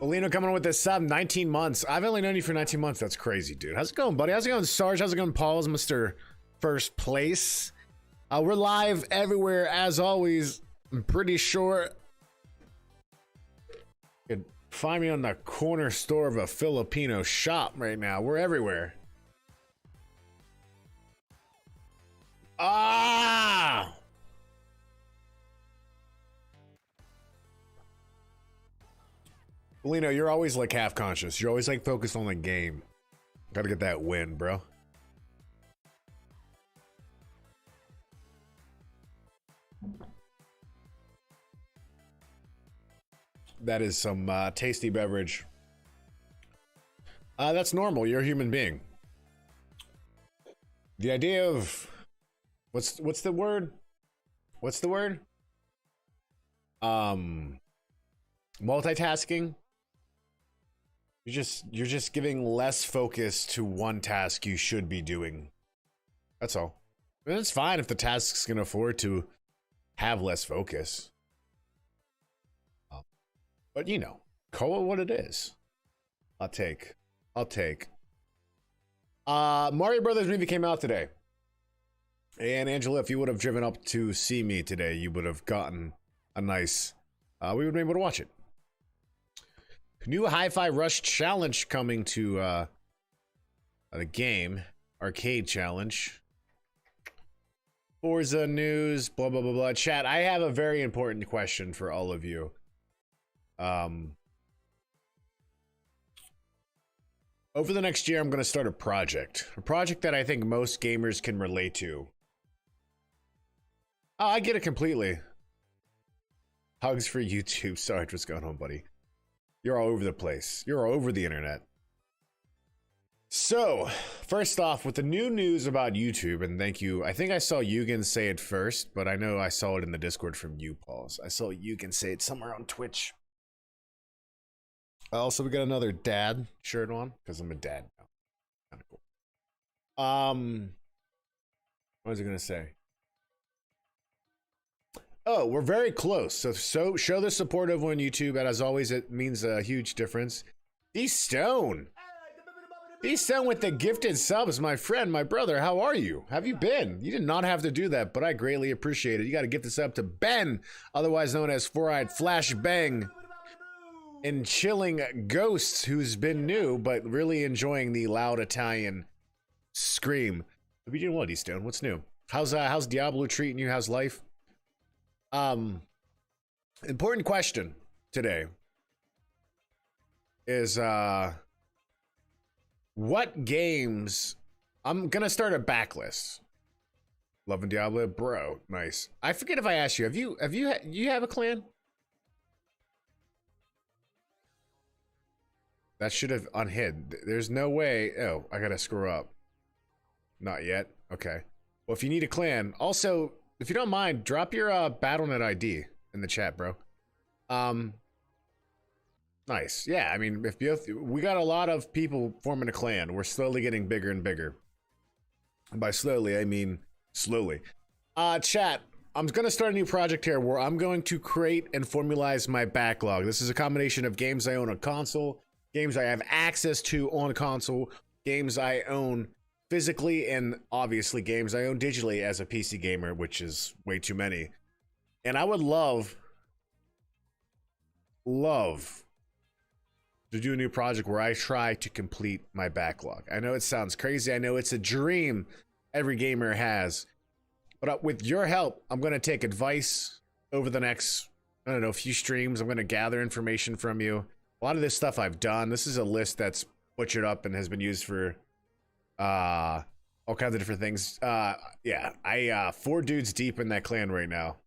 Olino coming with this sub, 19 months. I've only known you for 19 months. That's crazy, dude. How's it going, buddy? How's it going, Sarge? How's it going, Paul's Mr. First Place? We're live everywhere, as always. I'm pretty sure you could find me on the corner store of a Filipino shop right now. We're everywhere. Ah! Lino, you're always like half conscious. You're always like focused on the game. Gotta get that win, bro. That is some tasty beverage. That's normal. You're a human being. The idea of what's the word? What's the word? Multitasking. You're just giving less focus to one task you should be doing. That's all. And it's fine if the task's can afford to have less focus. But you know, call it what it is. I'll take. Mario Brothers movie came out today. And Angela, if you would have driven up to see me today, you would have gotten a nice, we would have been able to watch it. New Hi-Fi Rush challenge coming to the game. Arcade challenge. Forza news, blah, blah, blah, blah. Chat, I have a very important question for all of you. Over the next year, I'm going to start a project that I think most gamers can relate to. Oh, I get it completely. Hugs for YouTube. Sorry, what's going on, buddy? You're all over the place. You're all over the internet. So, first off, with the new news about YouTube, and thank you. I think I saw Eugen say it first, but I know I saw it in the Discord from you, Pauls. I saw Eugen say it somewhere on Twitch. Also, we got another dad shirt on, because I'm a dad now. Kind of cool. What was I going to say? Oh, we're very close. So show the support over on YouTube, and as always, it means a huge difference. D-Stone with the gifted subs, my friend, my brother. How are you? How have you been? You did not have to do that, but I greatly appreciate it. You got to gift this up to Ben, otherwise known as Four-Eyed Flash Bang, and Chilling Ghosts, who's been new, but really enjoying the loud Italian scream. Hope you're doing well, D-Stone. What's new? How's Diablo treating you? How's life? Important question today is what games. I'm gonna start a backlist. Love and Diablo, bro. Nice. I forget if I asked you. You have a clan? That should have unhid. There's no way. Oh, I gotta screw up. Not yet. Okay. Well, if you need a clan, also, if you don't mind, drop your BattleNet ID in the chat, bro. Nice. Yeah, I mean, we got a lot of people forming a clan. We're slowly getting bigger and bigger. And by slowly, I mean slowly. Chat, I'm gonna start a new project here where I'm going to create and formalize my backlog. This is a combination of games I own on console, games I have access to on console, games I own physically, and obviously games I own digitally as a PC gamer, which is way too many. And I would love to do a new project where I try to complete my backlog. I know it sounds crazy. I know it's a dream every gamer has. But with your help, I'm going to take advice over the next, I don't know, few streams. I'm going to gather information from you. A lot of this stuff I've done. This is a list that's butchered up and has been used for all kinds of different things. Yeah, I 4 dudes deep in that clan right now.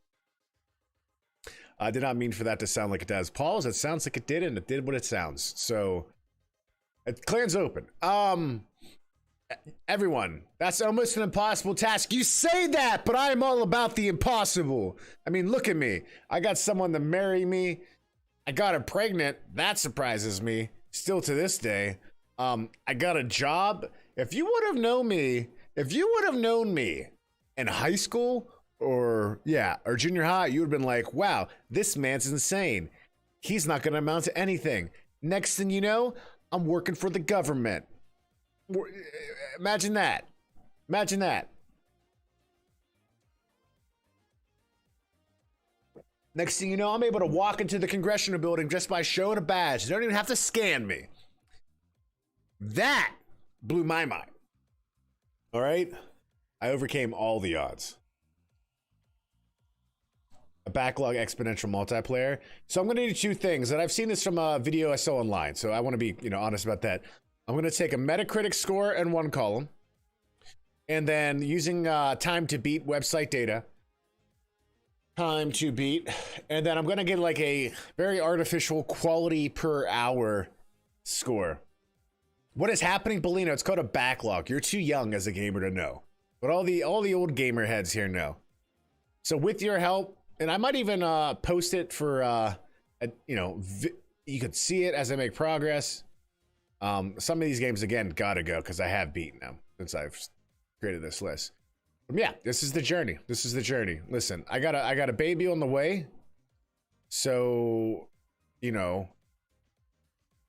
I did not mean for that to sound like it does. Paul's, it sounds like it did, and it did what it sounds. So, clan's open. Everyone, that's almost an impossible task. You say that, but I'm all about the impossible. I mean, look at me. I got someone to marry me. I got her pregnant. That surprises me. Still to this day. I got a job. If you would have known me in high school or junior high, you would have been like, wow, this man's insane. He's not going to amount to anything. Next thing you know, I'm working for the government. Imagine that. Imagine that. Next thing you know, I'm able to walk into the congressional building just by showing a badge. They don't even have to scan me. That blew my mind. All right? I overcame all the odds. A backlog exponential multiplayer. So I'm going to do two things, and I've seen this from a video I saw online, so I want to be, honest about that. I'm going to take a Metacritic score in one column, and then using time to beat website data, time to beat, and then I'm going to get like a very artificial quality per hour score. What is happening, Bellino? It's called a backlog. You're too young as a gamer to know, but all the old gamer heads here know. So with your help, and I might even post it for you could see it as I make progress. Some of these games again gotta go because I have beaten them since I've created this list. But yeah, this is the journey. This is the journey. Listen, I got a baby on the way, so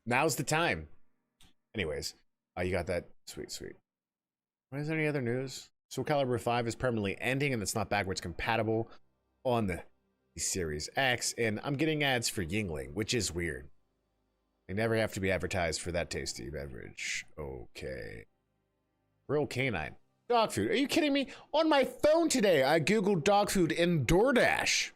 now's the time. Anyways, you got that. Sweet. Is there any other news? Soul Calibur 5 is permanently ending, and it's not backwards compatible on the Series X, and I'm getting ads for Yingling, which is weird. They never have to be advertised for that tasty beverage. Okay. Real canine. Dog food. Are you kidding me? On my phone today, I Googled dog food in DoorDash.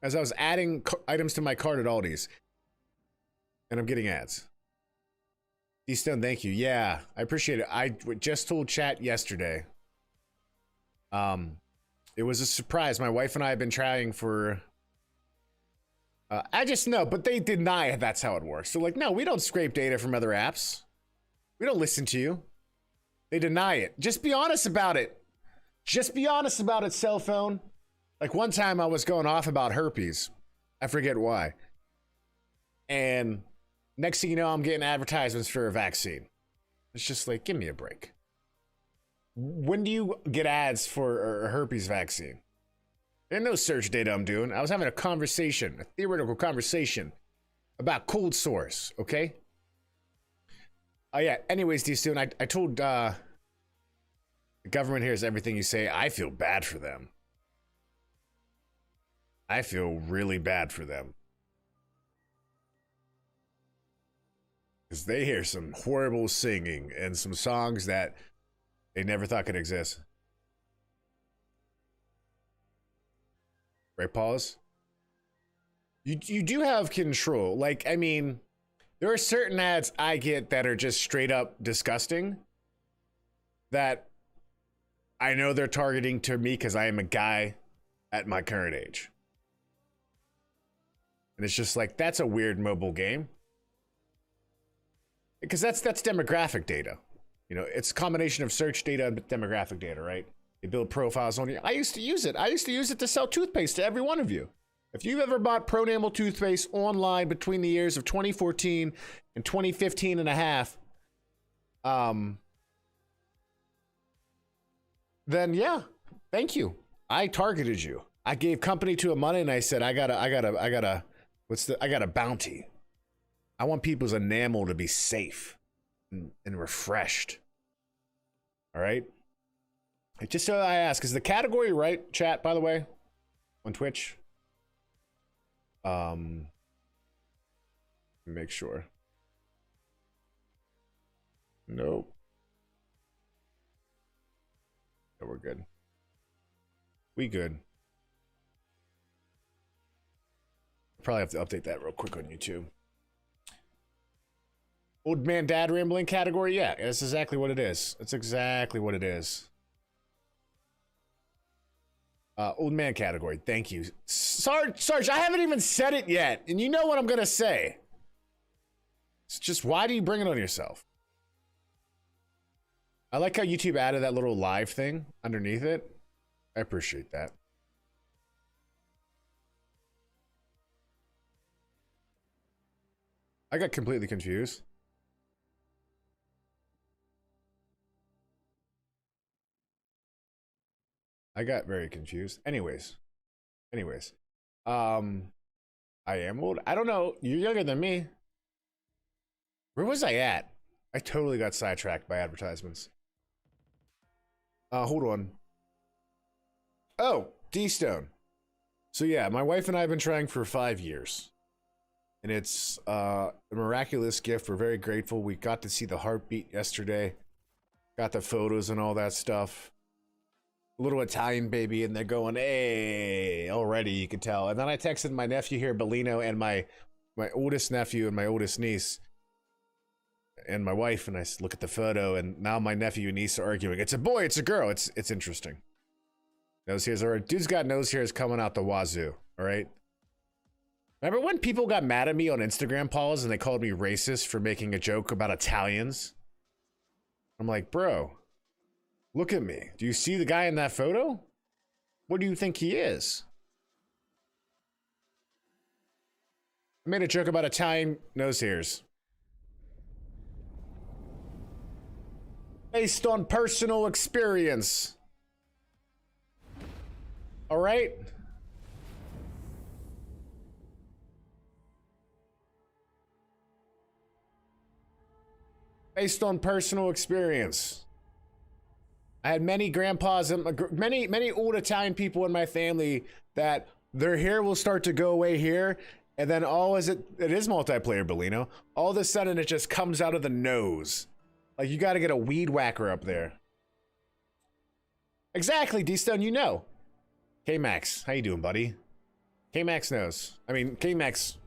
As I was adding items to my cart at Aldi's. And I'm getting ads. D-Stone, thank you. Yeah, I appreciate it. I just told chat yesterday. It was a surprise. My wife and I have been trying for... I just know, but they deny that's how it works. They're like, no, we don't scrape data from other apps. We don't listen to you. They deny it. Just be honest about it. Just be honest about it, cell phone. Like one time I was going off about herpes. I forget why. And next thing you know, I'm getting advertisements for a vaccine. It's just like, give me a break. When do you get ads for a herpes vaccine? There's no search data I'm doing. I was having a conversation, a theoretical conversation about cold sores, okay? Oh yeah, anyways, D-Student, I told the government hears everything you say. I feel bad for them. I feel really bad for them. Because they hear some horrible singing and some songs that they never thought could exist. Right, pause? You do have control. Like, I mean, there are certain ads I get that are just straight up disgusting that I know they're targeting to me because I am a guy at my current age. And it's just like, that's a weird mobile game. Because that's demographic data. It's a combination of search data and demographic data, right? They build profiles on you. I used to use it. I used to use it to sell toothpaste to every one of you. If you've ever bought Pronamel toothpaste online between the years of 2014 and 2015 and a half, then yeah, thank you. I targeted you. I gave company to a money and I said, I got a bounty. I want people's enamel to be safe and refreshed. All right. Just so I ask, is the category right, chat, by the way, on Twitch? Make sure. Nope. Yeah, we're good. We good. Probably have to update that real quick on YouTube. Old man dad rambling category? Yeah, that's exactly what it is. That's exactly what it is. Old man category. Thank you. Sarge, I haven't even said it yet. And you know what I'm going to say. It's just, why do you bring it on yourself? I like how YouTube added that little live thing underneath it. I appreciate that. I got completely confused. I got very confused. Anyways. I am old. I don't know. You're younger than me. Where was I at? I totally got sidetracked by advertisements. Hold on. Oh, D-Stone. So yeah, my wife and I have been trying for 5 years. And it's a miraculous gift. We're very grateful. We got to see the heartbeat yesterday. Got the photos and all that stuff. A little Italian baby, and they're going, hey, already, you can tell. And then I texted my nephew here, Bellino, and my oldest nephew and my oldest niece, and my wife, and I look at the photo, and now my nephew and niece are arguing. It's a boy, it's a girl. It's interesting. Nose hairs, all right. Dude's got nose hairs coming out the wazoo, all right? Remember when people got mad at me on Instagram, Pauls, and they called me racist for making a joke about Italians? I'm like, bro, look at me. Do you see the guy in that photo? What do you think he is? I made a joke about Italian nose hairs. Based on personal experience. All right? Based on personal experience. I had many grandpas and many old Italian people in my family that their hair will start to go away here, and then it is multiplayer, Bellino. All of a sudden it just comes out of the nose. Like you gotta get a weed whacker up there. Exactly, D-Stone, you know. K-Max, how you doing, buddy? K-Max knows. I mean, K-Max,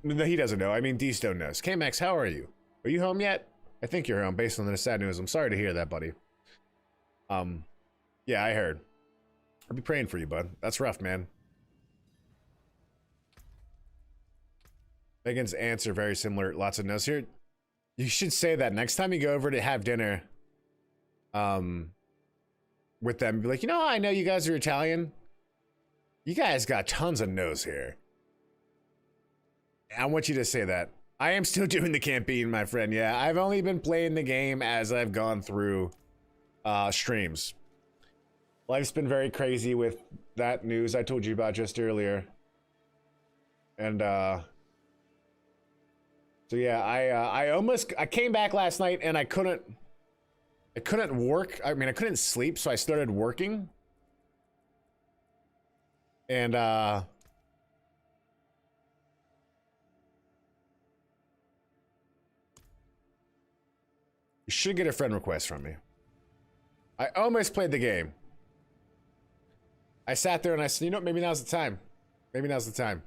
he doesn't know. I mean, D-Stone knows. K-Max, how are you? Are you home yet? I think you're home based on the sad news. I'm sorry to hear that, buddy. Yeah, I heard. I'll be praying for you, bud. That's rough, man. Megan's answer very similar. Lots of no's here. You should say that next time you go over to have dinner with them. Be like, you know how I know you guys are Italian? You guys got tons of nose hair. I want you to say that. I am still doing the campaign, my friend. Yeah, I've only been playing the game as I've gone through streams. Life's been very crazy with that news I told you about just earlier. And so yeah, I came back last night and I couldn't work. I mean, I couldn't sleep, so I started working. And you should get a friend request from me. I almost played the game. I sat there and I said, you know, maybe now's the time. Maybe now's the time.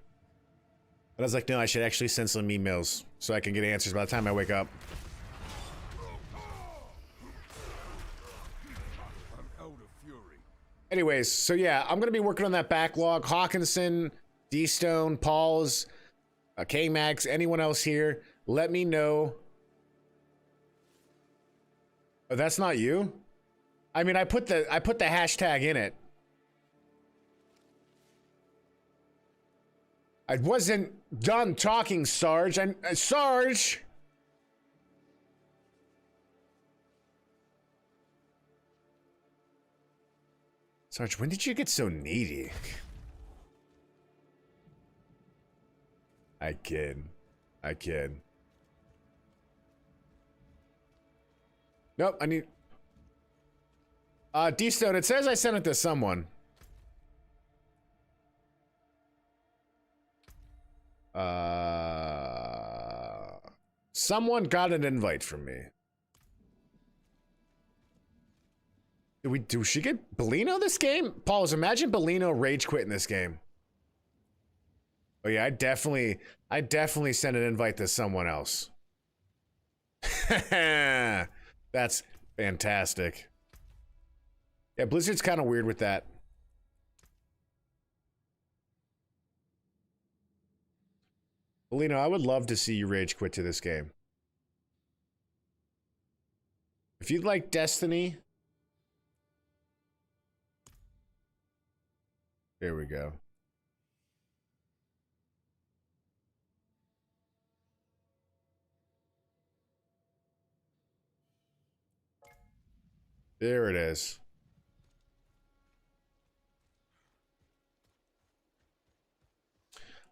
But I was like, no, I should actually send some emails so I can get answers by the time I wake up. I'm out of fury. Anyways, so yeah, I'm gonna be working on that backlog. Hawkinson, D-Stone, Pauls, K-Max, anyone else here, let me know. Oh, that's not you? I mean, I put the hashtag in it. I wasn't done talking, Sarge. Sarge! Sarge, when did you get so needy? I kid. I kid. Nope, I need... D-Stone, it says I sent it to someone. Someone got an invite from me. Did she get Bellino this game? Pauls, imagine Bellino rage quit in this game. Oh yeah, I definitely sent an invite to someone else. That's fantastic. Yeah, Blizzard's kind of weird with that. Bellino, I would love to see you rage quit to this game. If you'd like Destiny... There we go. There it is.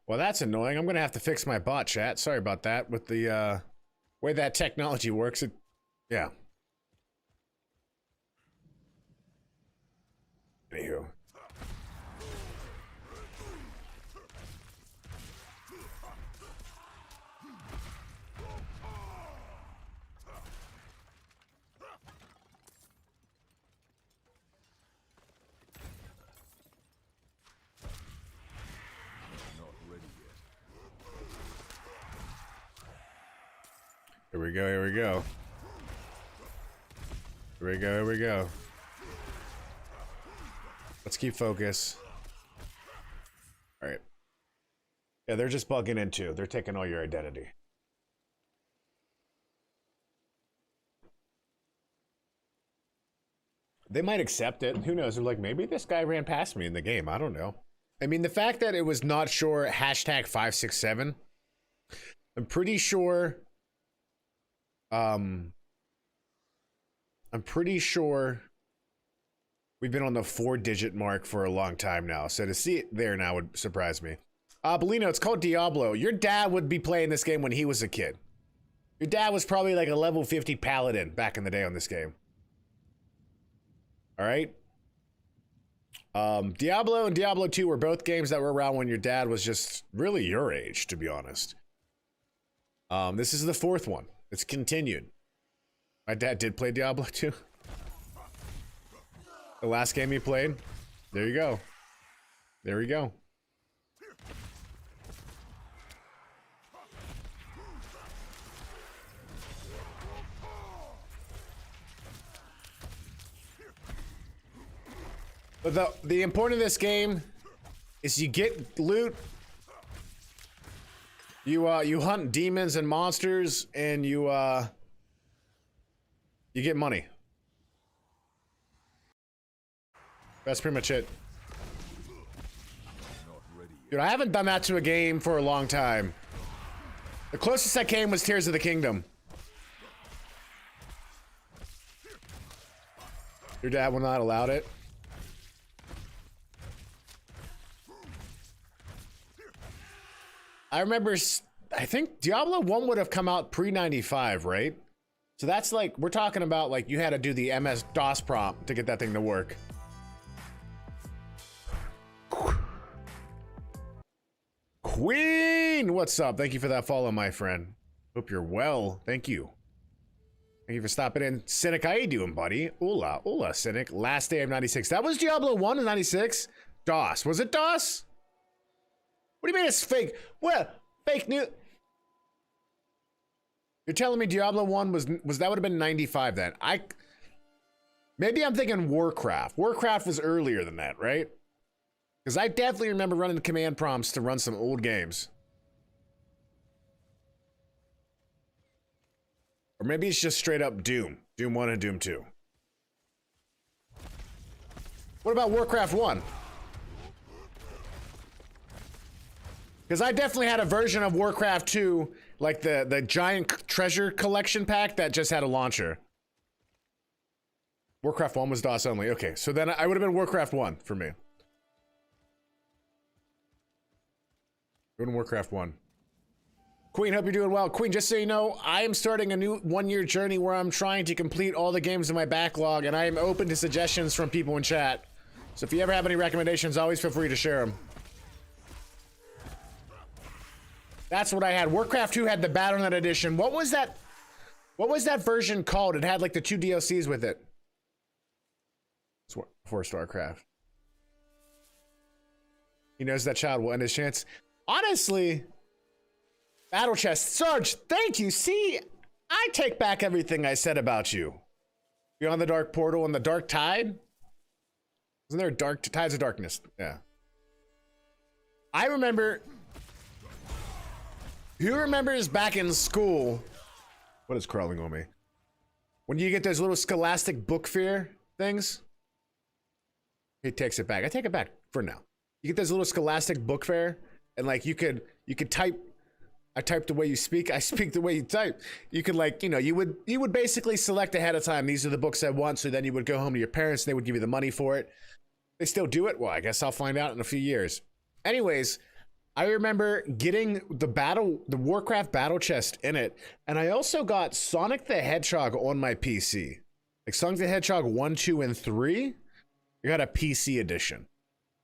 Well, that's annoying. I'm gonna have to fix my bot, chat. Sorry about that. With the way that technology works, yeah. Anywho. Here we go, here we go. Here we go, here we go. Let's keep focus. All right. Yeah, they're just bugging in too. They're taking all your identity. They might accept it. Who knows? They're like, maybe this guy ran past me in the game. I don't know. I mean, the fact that it was not sure hashtag 567, I'm pretty sure. I'm pretty sure we've been on the 4-digit mark for a long time now. So to see it there now would surprise me. Bellino, it's called Diablo. Your dad would be playing this game when he was a kid. Your dad was probably like a level 50 paladin back in the day on this game. All right. Diablo and Diablo 2 were both games that were around when your dad was just really your age, to be honest. This is the 4th one. It's continued. My dad did play Diablo 2. The last game he played. There you go. There we go. But the important of this game is you get loot. You hunt demons and monsters, and you get money. That's pretty much it. Dude, I haven't done that to a game for a long time. The closest I came was Tears of the Kingdom. Your dad will not allow it. I remember, I think Diablo 1 would have come out pre-95, right? So that's like, we're talking about like you had to do the MS-DOS prompt to get that thing to work. Queen, what's up? Thank you for that follow, my friend. Hope you're well. Thank you. Thank you for stopping in. Cynic, how you doing, buddy? Hola, hola, Cynic. Last day of 96. That was Diablo 1 in 96? DOS. Was it DOS? What do you mean it's fake? What? Fake news? You're telling me Diablo 1 was that would have been 95 then? Maybe I'm thinking Warcraft. Warcraft was earlier than that, right? Because I definitely remember running the command prompts to run some old games. Or maybe it's just straight up Doom. Doom 1 and Doom 2. What about Warcraft 1? Because I definitely had a version of Warcraft 2, like the giant treasure collection pack that just had a launcher. Warcraft 1 was DOS only. Okay, so then I would have been Warcraft 1 for me. Doing Warcraft 1. Queen, hope you're doing well. Queen, just so you know, I am starting a new 1-year journey where I'm trying to complete all the games in my backlog, and I am open to suggestions from people in chat. So if you ever have any recommendations, always feel free to share them. That's what I had. Warcraft 2 had the Battle.net edition. What was that? What was that version called? It had like the 2 DLCs with it. Before StarCraft. He knows that child will end his chance. Honestly, Battle Chest. Sarge, thank you. See, I take back everything I said about you. Beyond the Dark Portal and the Dark Tide? Isn't there a Dark Tides of Darkness? Yeah. I remember... Who remembers back in school? What is crawling on me? When you get those little Scholastic Book Fair things? He takes it back. I take it back for now. You get those little Scholastic Book Fair, and like you could type. I type the way you speak. I speak the way you type. You could like, you know, you would basically select ahead of time. These are the books I want. So then you would go home to your parents, and they would give you the money for it. They still do it. Well, I guess I'll find out in a few years. Anyways. I remember getting the Warcraft battle chest in it, and I also got Sonic the Hedgehog on my PC. Like Sonic the Hedgehog 1, 2, and 3. I got a PC edition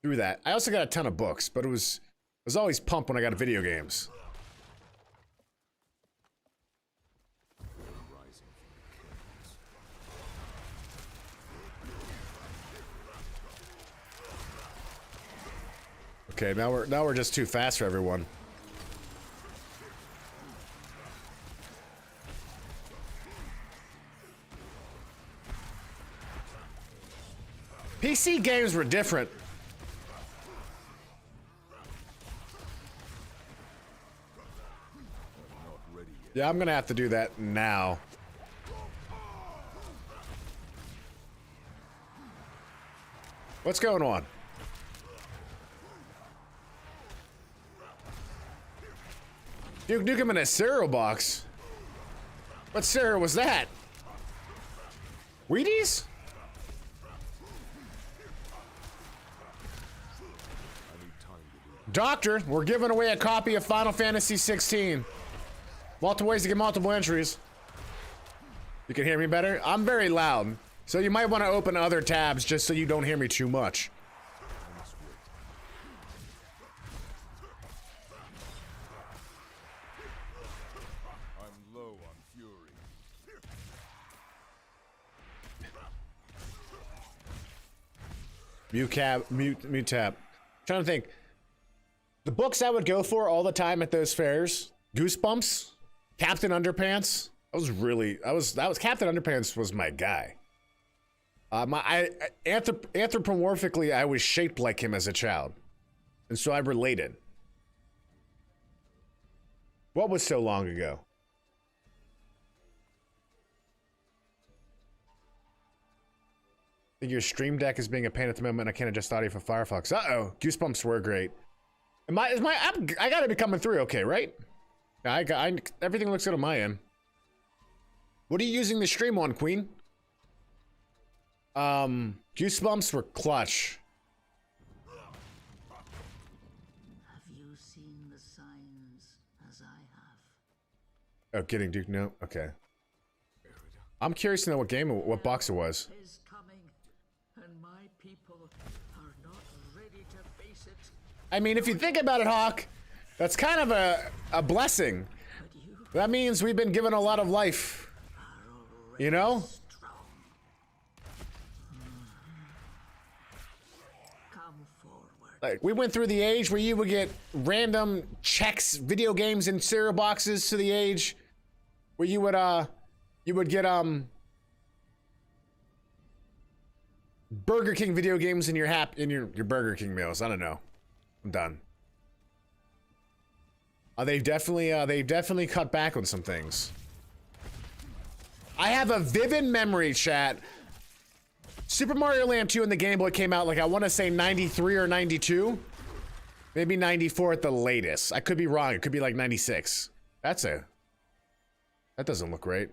through that. I also got a ton of books, but it was always pumped when I got video games. Okay, now we're just too fast for everyone. PC games were different. Yeah, I'm gonna have to do that now. What's going on? Duke Nukem in a cereal box? What cereal was that? Wheaties? Doctor, we're giving away a copy of Final Fantasy 16. Multiple ways to get multiple entries. You can hear me better? I'm very loud, so you might want to open other tabs just so you don't hear me too much. I'm low on fury. Mute tab. Trying to think. The books I would go for all the time at those fairs: Goosebumps, Captain Underpants. Captain Underpants was my guy. Anthropomorphically, I was shaped like him as a child, and so I related. What was so long ago? I think your stream deck is being a pain at the moment. I can't adjust audio for Firefox. Uh-oh, Goosebumps were great. I gotta be coming through okay, right? Everything looks good on my end. What are you using the stream on, Queen? Goosebumps were clutch. Have you seen the signs as I have? Oh, getting Duke, no, okay. I'm curious to know what box it was. Is coming, and my people are not ready to face it. I mean, if you think about it, Hawk, that's kind of a blessing. That means we've been given a lot of life. You know? Come forward. Like, we went through the age where you would get random checks, video games in cereal boxes, to the age where you would get Burger King video games in your Burger King meals. I don't know. I'm done. They've definitely cut back on some things. I have a vivid memory, chat. Super Mario Land 2 and the Game Boy came out, like, I want to say 93 or 92. Maybe 94 at the latest. I could be wrong. It could be like 96. That doesn't look right.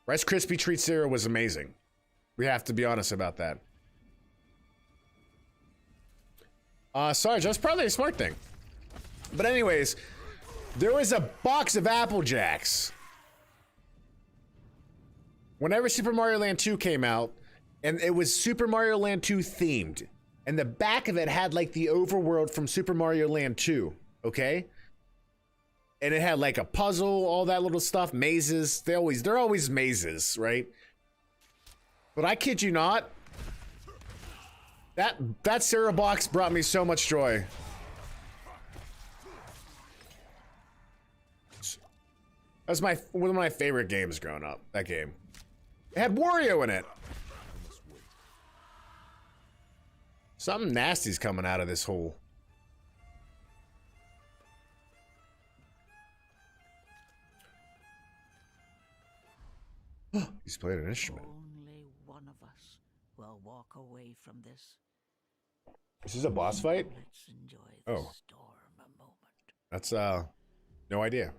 Rice Krispie Treat cereal was amazing. We have to be honest about that. Sarge, that's probably a smart thing. But anyways, there was a box of Apple Jacks whenever Super Mario Land 2 came out, and it was Super Mario Land 2 themed. And the back of it had like the overworld from Super Mario Land 2, okay? And it had like a puzzle, all that little stuff, mazes. They're always mazes, right? But I kid you not, that cereal box brought me so much joy. That was one of my favorite games growing up, that game. It had Wario in it. Something nasty's coming out of this hole. He's playing an instrument. Only one of us will walk away from this. This is a boss fight? Let's enjoy the storm a moment. That's, no idea.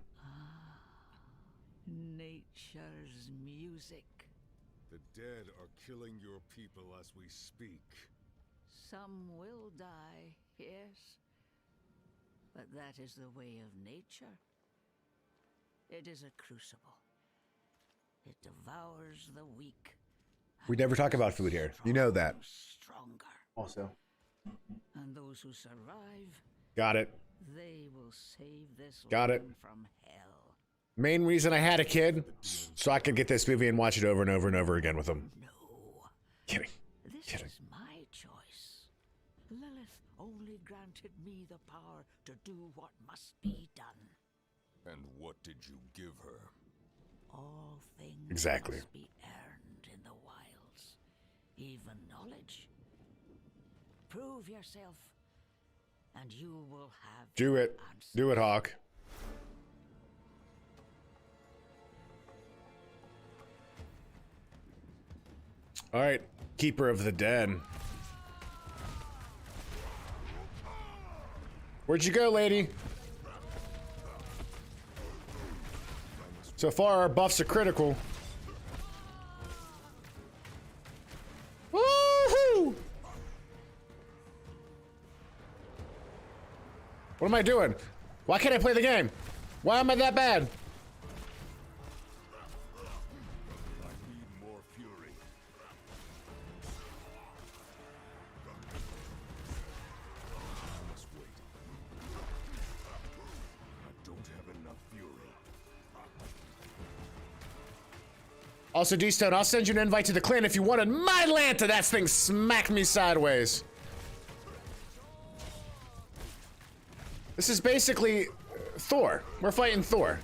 Nature's music. The dead are killing your people as we speak. Some will die, yes, But that is the way of nature. It is a crucible. It devours the weak. We never talk about food here. You know that. Stronger. Also. And those who survive, Got it. they will save this Got it. land from hell. Main reason I had a kid, so I could get this movie and watch it over and over and over again with him. No. Kidding. This Kidding. is my choice. Lilith only granted me the power to do what must be done. And what did you give her? All things Exactly. must be earned in the wilds, even knowledge. Prove yourself, and you will have Do it. answers. Do it, Hawk. All right, Keeper of the Dead. Where'd you go, lady? So far, our buffs are critical. Woohoo! What am I doing? Why can't I play the game? Why am I that bad? I need more fury. I must wait. I don't have enough fury. Also, D-Stone, I'll send you an invite to the clan if you wanted my Lanta. That thing smacked me sideways. This is basically Thor. We're fighting Thor.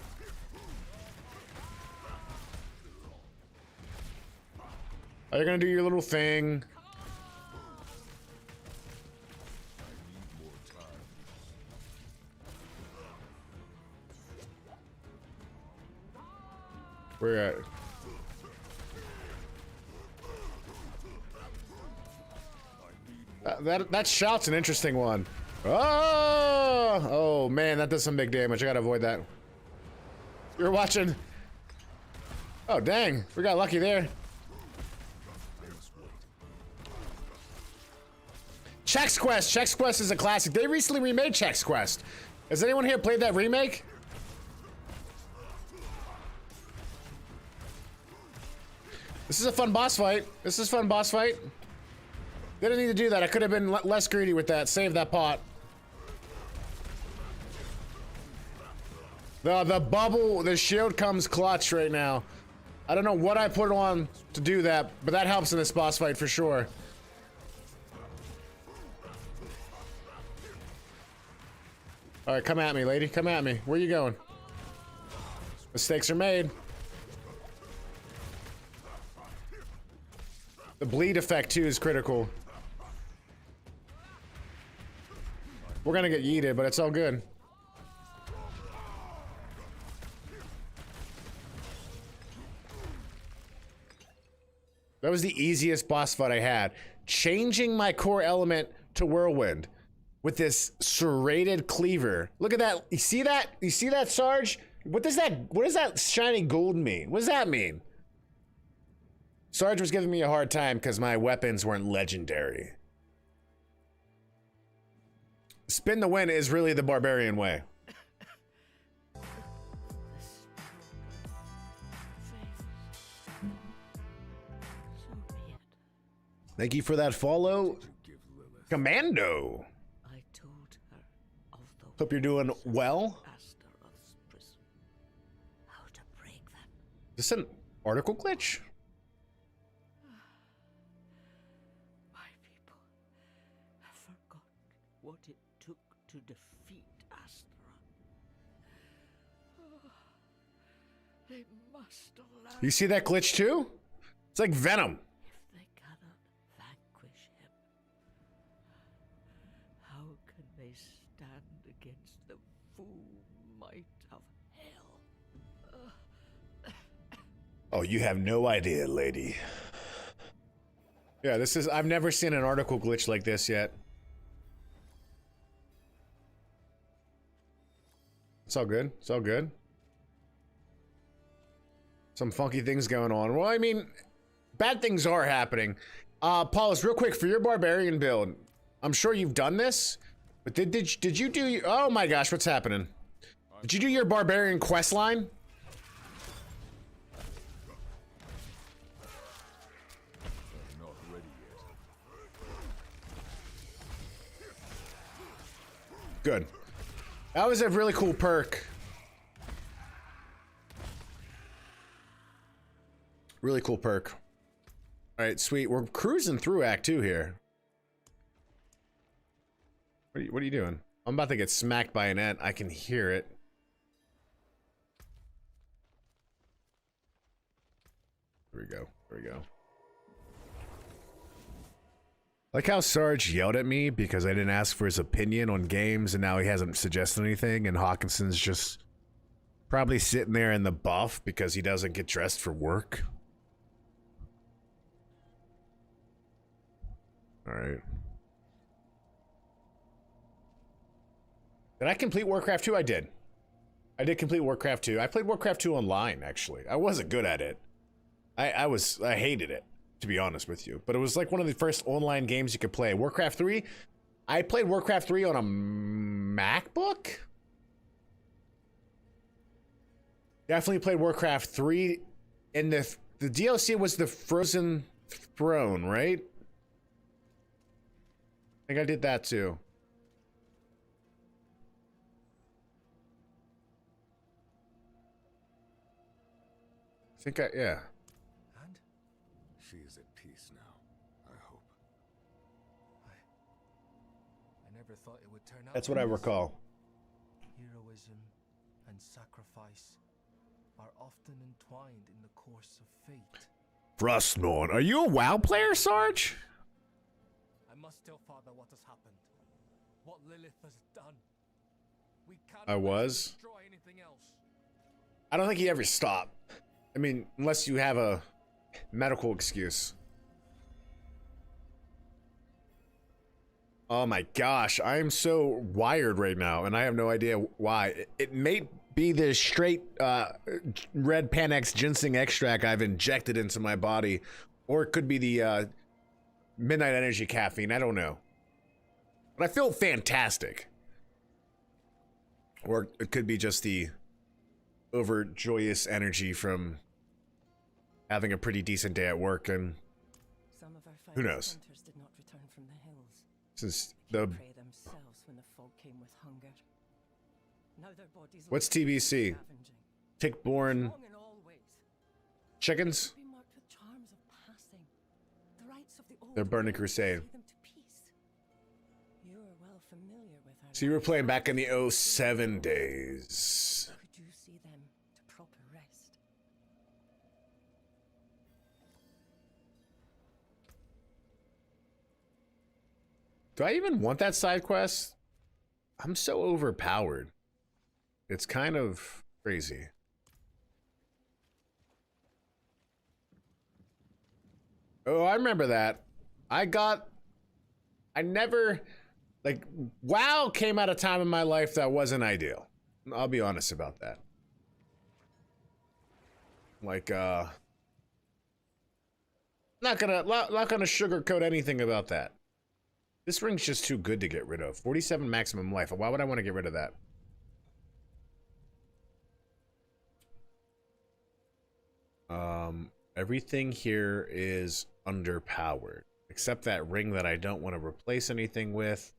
Are you gonna do your little thing? More time. Where at? That shout's an interesting one. Oh! Oh man, that does some big damage. I gotta avoid that. You're watching. Oh dang, we got lucky there. Chex Quest. Chex Quest is a classic. They recently remade Chex Quest. Has anyone here played that remake? This is a fun boss fight. This is a fun boss fight. Didn't need to do that. I could have been less greedy with that. Save that pot. The bubble, the shield comes clutch right now. I don't know what I put on to do that, but that helps in this boss fight for sure. All right, come at me, lady. Come at me. Where you going? Mistakes are made. The bleed effect too is critical. We're gonna get yeeted, but it's all good. That was the easiest boss fight I had. Changing my core element to Whirlwind with this serrated cleaver. Look at that. You see that? You see that, Sarge? What does that shiny gold mean? What does that mean? Sarge was giving me a hard time because my weapons weren't legendary. Spin the win is really the Barbarian way. Thank you for that follow, Give Lilith. Commando. I told her of the Hope you're doing well. Astaroth's prison. How to break them. Is this an article glitch? My people have forgotten what it took to defeat Astaroth. They must learn. You see that glitch too? It's like Venom. If they cannot vanquish him, how can they stand against the full might of hell? Oh, you have no idea, lady. Yeah, this is, I've never seen an article glitch like this yet. It's all good. It's all good. Some funky things going on. Well, I mean, bad things are happening. Paulus, real quick, for your Barbarian build, I'm sure you've done this. But did you do? Oh my gosh, what's happening? Did you do your Barbarian quest line? I'm not ready yet. Good. That was a really cool perk. Really cool perk. All right, sweet. We're cruising through Act 2 here. What are you doing? I'm about to get smacked by an ant. I can hear it. Here we go. Here we go. Like how Sarge yelled at me because I didn't ask for his opinion on games and now he hasn't suggested anything, and Hawkinson's just probably sitting there in the buff because he doesn't get dressed for work. Alright. Did I complete Warcraft 2? I did. I did complete Warcraft 2. I played Warcraft 2 online, actually. I wasn't good at it. I hated it, to be honest with you. But it was like one of the first online games you could play. Warcraft 3, I played Warcraft 3 on a MacBook? Definitely played Warcraft 3, and the DLC was the Frozen Throne, right? I think I did that too. Yeah. And she is at peace now, I hope. I never thought it would turn out. That's what I like this. recall. Heroism and sacrifice are often entwined in the course of fate. Frostmourne, are you a WoW player, Sarge? I must tell Father what has happened. What Lilith has done. We can't I was. destroy anything else. I don't think he ever stopped. I mean, unless you have a medical excuse. Oh my gosh, I am so wired right now, and I have no idea why. It may be the straight red Panax ginseng extract I've injected into my body, or it could be the midnight energy caffeine. I don't know, but I feel fantastic. Or it could be just the overjoyous energy from having a pretty decent day at work, and Some of our who finest knows? hunters did not return from the hills. Since They the prey themselves when the fog came with hunger. Now their bodies what's lie TBC? scavenging. Tick-born Wrong in all ways. chickens? Be marked with charms of passing. The rites of the old They're burning world crusade. see them to peace. You are well familiar with our So you were lives. playing back in the 07 days. Could you see them to proper rest? Do I even want that side quest? I'm so overpowered. It's kind of crazy. Oh, I remember that. I never, like, WoW came at a time in my life that wasn't ideal. I'll be honest about that. Like, not gonna sugarcoat anything about that. This ring's just too good to get rid of. 47 maximum life. Why would I want to get rid of that? Everything here is underpowered. Except that ring that I don't want to replace anything with.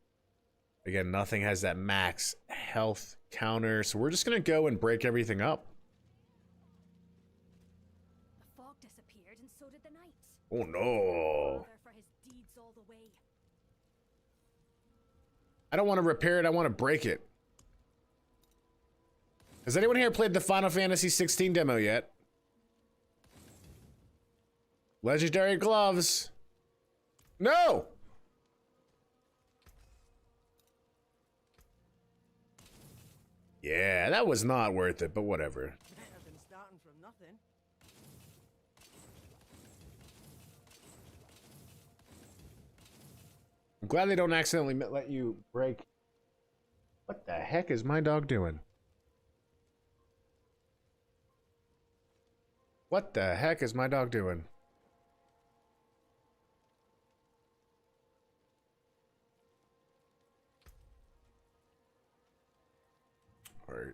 Again, nothing has that max health counter. So we're just going to go and break everything up. The fog disappeared, and so did the knights. Oh no. Father for his deeds all the way. I don't want to repair it. I want to break it. Has anyone here played the Final Fantasy 16 demo yet? Legendary gloves. No! Yeah, that was not worth it, but whatever. Better than starting from nothing. I'm glad they don't accidentally let you break. What the heck is my dog doing? What the heck is my dog doing? All right.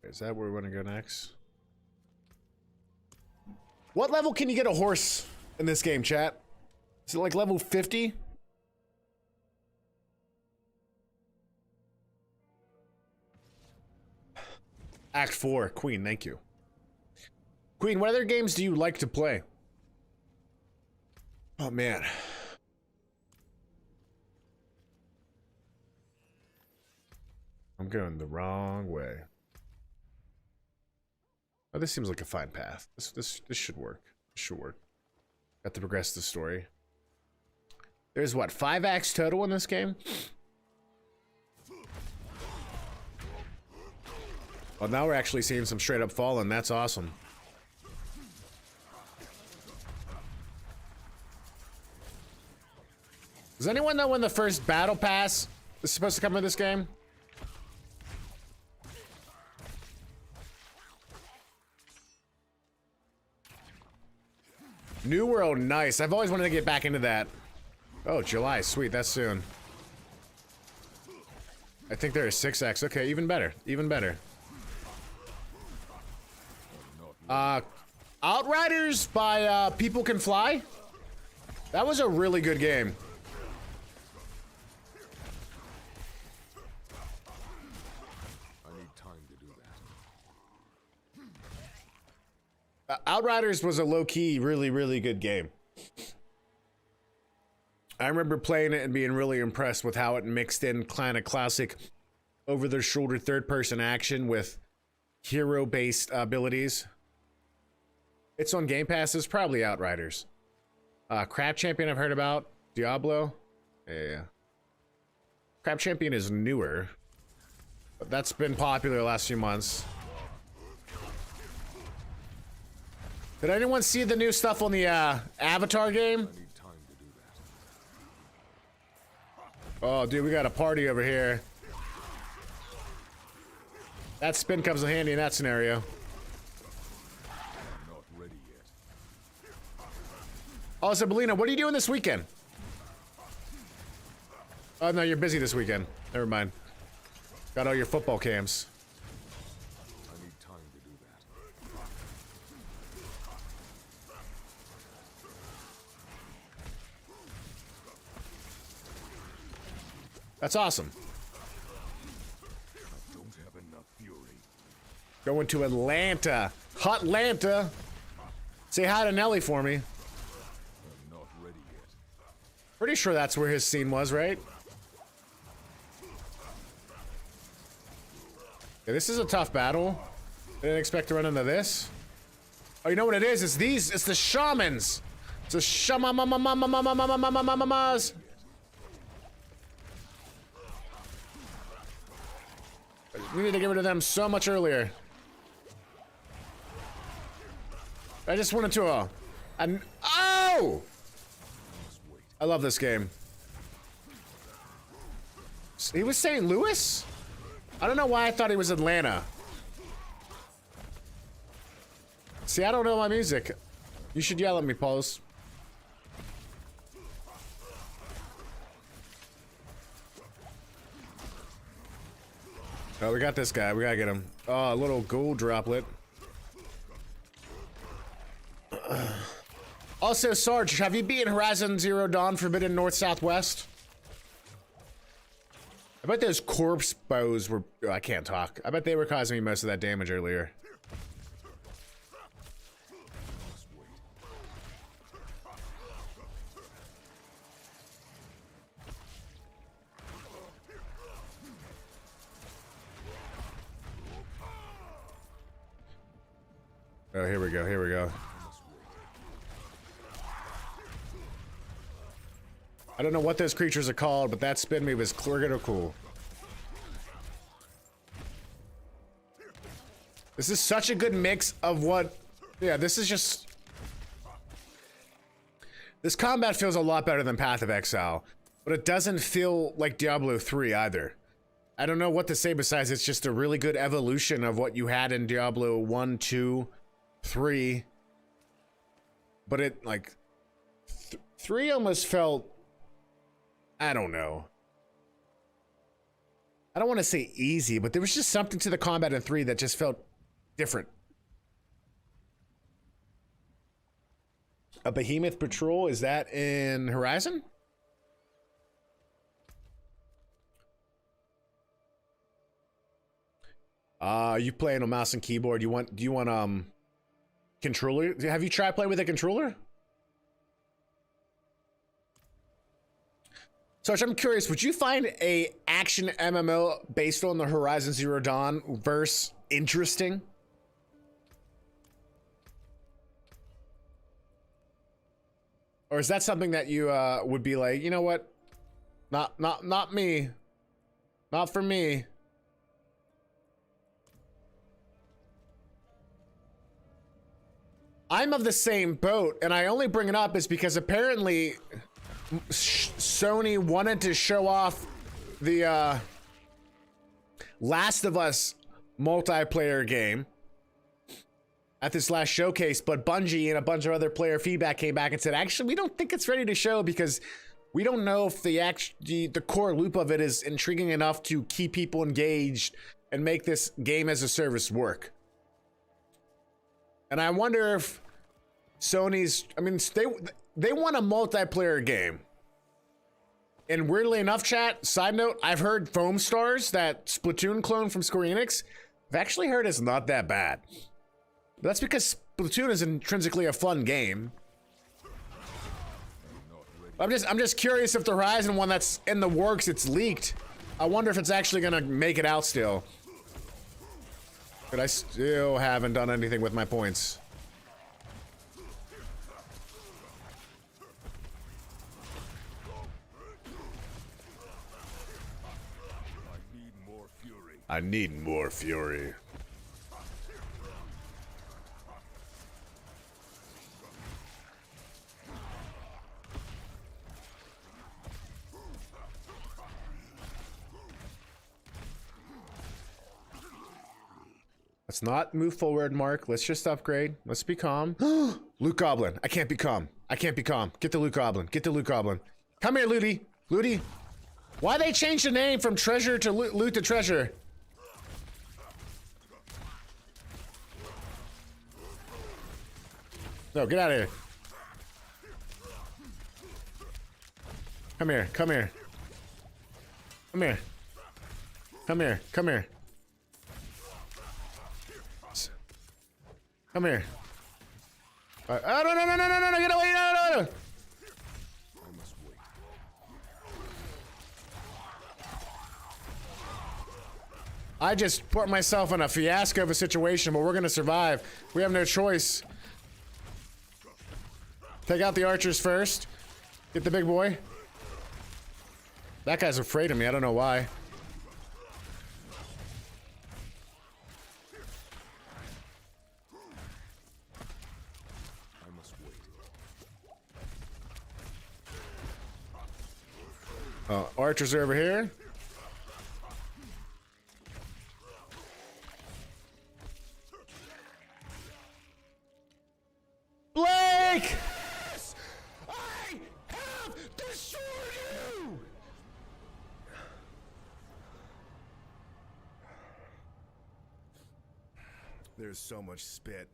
Is that where we want to go next? What level can you get a horse in this game, chat? Is it like level 50? Act 4, Queen, thank you. Queen, what other games do you like to play? Oh, man. I'm going the wrong way. Oh, this seems like a fine path. This should work. This should work. Got to progress the story. There's what, 5 acts total in this game? Well, now we're actually seeing some straight up falling. That's awesome. Does anyone know when the first battle pass is supposed to come in this game? New World, nice. I've always wanted to get back into that. Oh, July, sweet, that's soon. I think there are 6X. Okay, even better, even better. Outriders by People Can Fly? That was a really good game. I need time to do that. Outriders was a low-key, really, really good game. I remember playing it and being really impressed with how it mixed in kind of classic over-the-shoulder third-person action with hero-based abilities. It's on Game Pass. It's probably Outriders. Crab Champion I've heard about. Diablo. Yeah. Crab Champion is newer, but that's been popular the last few months. Did anyone see the new stuff on the Avatar game? I need time to do that. Oh, dude, we got a party over here. That spin comes in handy in that scenario. I'm not ready yet. Also, Belina, what are you doing this weekend? Oh, no, you're busy this weekend. Never mind. Got all your football camps. I need time to do that. That's awesome. I don't have enough fury. Going to Atlanta. Hotlanta. Say hi to Nelly for me. I'm not ready yet. Pretty sure that's where his scene was, right? Yeah, this is a tough battle. I didn't expect to run into this. Oh, you know what it is? It's these. It's the shamans. It's the shamans. We need to get rid of them so much earlier. I just wanted to oh! I love this game. He was St. Louis? I don't know why I thought he was Atlanta. See, I don't know my music. You should yell at me, Pauls. Oh, we got this guy. We gotta get him. Oh, a little gold droplet. Also, Sarge, have you beaten Horizon Zero Dawn Forbidden North Southwest? I bet those corpse bows were... Oh, I can't talk. I bet they were causing me most of that damage earlier. Oh, here we go, here we go. I don't know what those creatures are called, but that spin move is clear cool. This is such a good mix of what... Yeah, this is just... This combat feels a lot better than Path of Exile, but it doesn't feel like Diablo 3 either. I don't know what to say besides it's just a really good evolution of what you had in Diablo 1, 2, 3. But it, like... 3 almost felt, I don't know. I don't want to say easy, but there was just something to the combat in 3 that just felt different. A behemoth patrol, is that in Horizon? You playing on mouse and keyboard? Do you want controller? Have you tried playing with a controller? Sarge, I'm curious, would you find a action MMO based on the Horizon Zero Dawn verse interesting? Or is that something that you would be like, you know what? Not me. Not for me. I'm of the same boat, and I only bring it up is because apparently Sony wanted to show off the Last of Us multiplayer game at this last showcase, but Bungie and a bunch of other player feedback came back and said, actually, we don't think it's ready to show because we don't know if the core loop of it is intriguing enough to keep people engaged and make this game as a service work. And I wonder if Sony's, I mean, they want a multiplayer game. And weirdly enough, chat, side note, I've heard Foam Stars, that Splatoon clone from Square Enix, I've actually heard it's not that bad. But that's because Splatoon is intrinsically a fun game. I'm just curious if the Horizon one that's in the works, it's leaked. I wonder if it's actually gonna make it out still. But I still haven't done anything with my points. I need more fury. Let's not move forward, Mark. Let's just upgrade. Let's be calm. Loot Goblin. I can't be calm. I can't be calm. Get the Loot Goblin. Get the Loot Goblin. Come here, Looty. Looty. Why they changed the name from treasure to loot to treasure? No, get out of here. Come here. Come here. Come here. Come here. Come here. Come here. Oh, no, no, no, no, no, no, no, get away, no, no, no. I just put myself in a fiasco of a situation, but we're gonna survive. We have no choice. Take out the archers first. Get the big boy. That guy's afraid of me, I don't know why. Archers are over here. Blake! Yes! I have destroyed you! There's so much spit.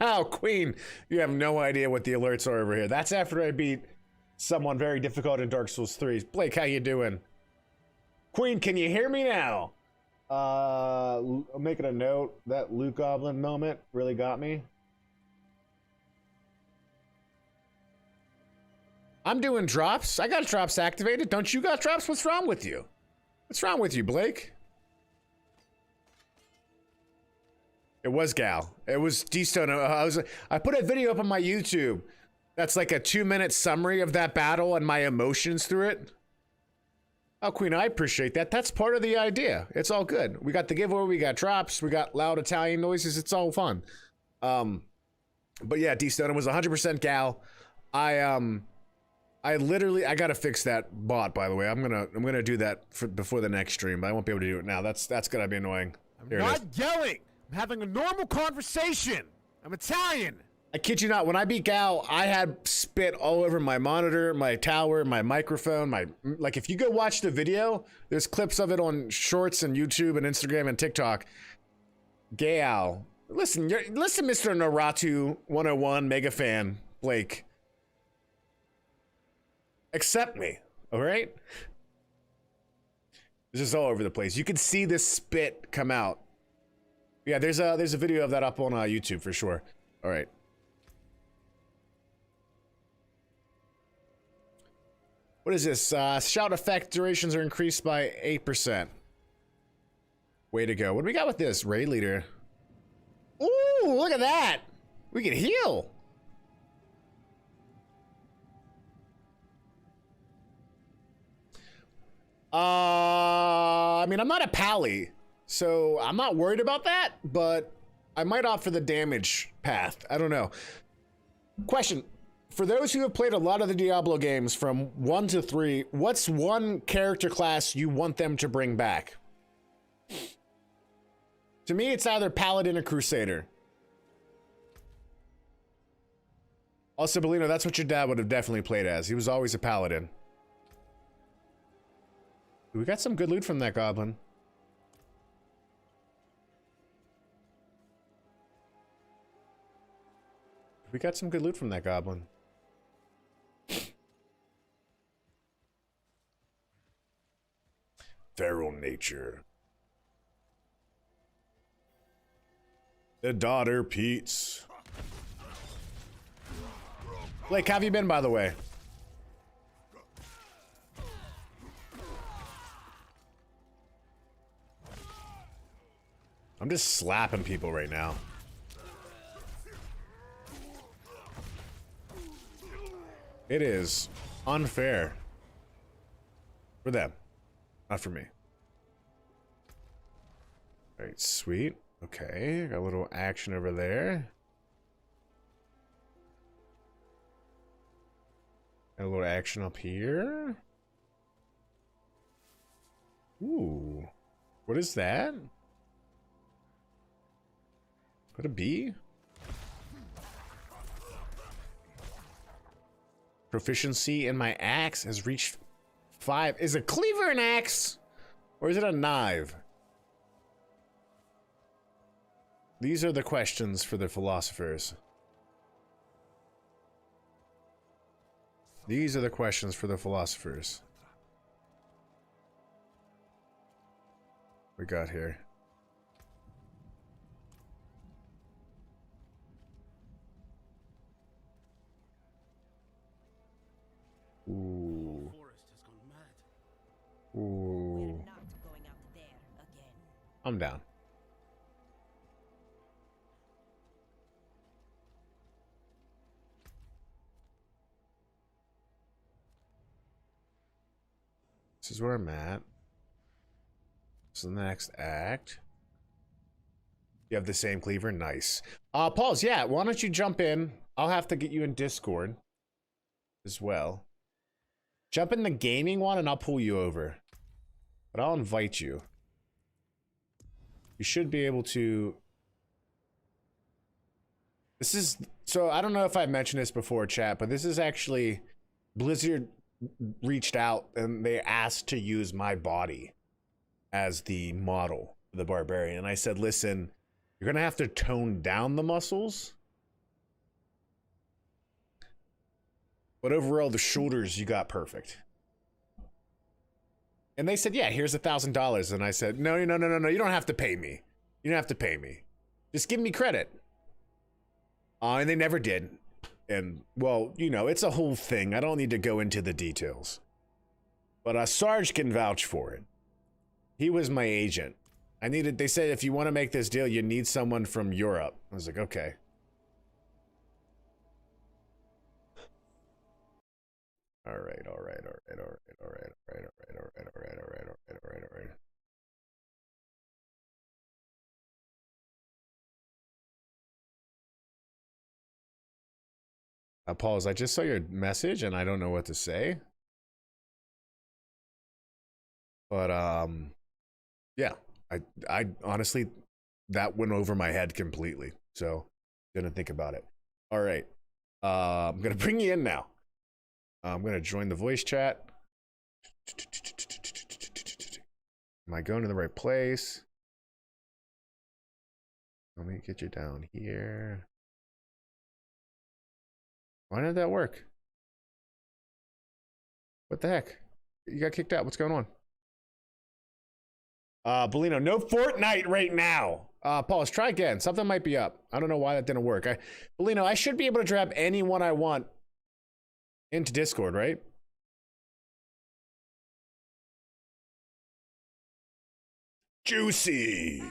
Oh, Queen, you have no idea what the alerts are over here. That's after I beat someone very difficult in Dark Souls 3. Blake, how you doing? Queen, can you hear me now? I'm making a note. That Loot Goblin moment really got me. I'm doing drops. I got drops activated. Don't you got drops? What's wrong with you? What's wrong with you, Blake? It was Gal. It was D-Stone. I put a video up on my YouTube. That's like a 2-minute summary of that battle and my emotions through it. Oh, Queen, I appreciate that. That's part of the idea. It's all good. We got the giveaway, we got drops, we got loud Italian noises. It's all fun. But yeah, D-Stone, it was 100% Gal. I literally, I gotta fix that bot, by the way. I'm gonna do that before the next stream, but I won't be able to do it now. That's gonna be annoying. I'm not yelling. I'm having a normal conversation. I'm Italian. I kid you not, when I beat Gal, I had spit all over my monitor, my tower, my microphone, like if you go watch the video, there's clips of it on Shorts and YouTube and Instagram and TikTok. Gal, listen, Mr. Naratu 101 mega fan, Blake. Accept me, all right? This is all over the place. You can see this spit come out. Yeah, there's a video of that up on YouTube for sure. All right. What is this? Shout effect durations are increased by 8%. Way to go. What do we got with this? Raid leader. Ooh, look at that. We can heal. I mean, I'm not a pally, so I'm not worried about that, but I might opt for the damage path. I don't know. Question. For those who have played a lot of the Diablo games from 1 to 3, what's one character class you want them to bring back? To me, it's either Paladin or Crusader. Also, Belino, that's what your dad would have definitely played as. He was always a Paladin. We got some good loot from that goblin. We got some good loot from that goblin. Feral nature. The daughter Pete's. Blake, how have you been, by the way? I'm just slapping people right now. It is unfair. For them. Not for me. Alright, sweet. Okay, got a little action over there. Got a little action up here. Ooh. What is that? Could it be? Proficiency in my axe has reached 5. Is a cleaver an axe? Or is it a knife? These are the questions for the philosophers. These are the questions for the philosophers. We got here. Ooh. Ooh. I'm down. This is where I'm at. This is the next act. You have the same cleaver? Nice. Pauls, yeah, why don't you jump in? I'll have to get you in Discord as well. Jump in the gaming one and I'll pull you over. But I'll invite you. You should be able to... This is... So, I don't know if I've mentioned this before, chat, but this is actually... Blizzard reached out and they asked to use my body as the model for the Barbarian. And I said, listen, you're going to have to tone down the muscles. But overall, the shoulders, you got perfect. And they said, yeah, here's $1,000. And I said, no, you don't have to pay me. You don't have to pay me. Just give me credit. And they never did. And, well, you know, it's a whole thing. I don't need to go into the details. But Sarge can vouch for it. He was my agent. They said, if you want to make this deal, you need someone from Europe. I was like, okay. All right. Pauls, I just saw your message and I don't know what to say. But, yeah, I honestly, that went over my head completely. So, didn't think about it. All right. I'm gonna bring you in now. I'm gonna join the voice chat. Am I going to the right place? Let me get you down here. Why did that work? What the heck? You got kicked out. What's going on? Bellino, no Fortnite right now. Paul, let's try again. Something might be up. I don't know why that didn't work. Bellino, I should be able to drop anyone I want into Discord, right? Juicy.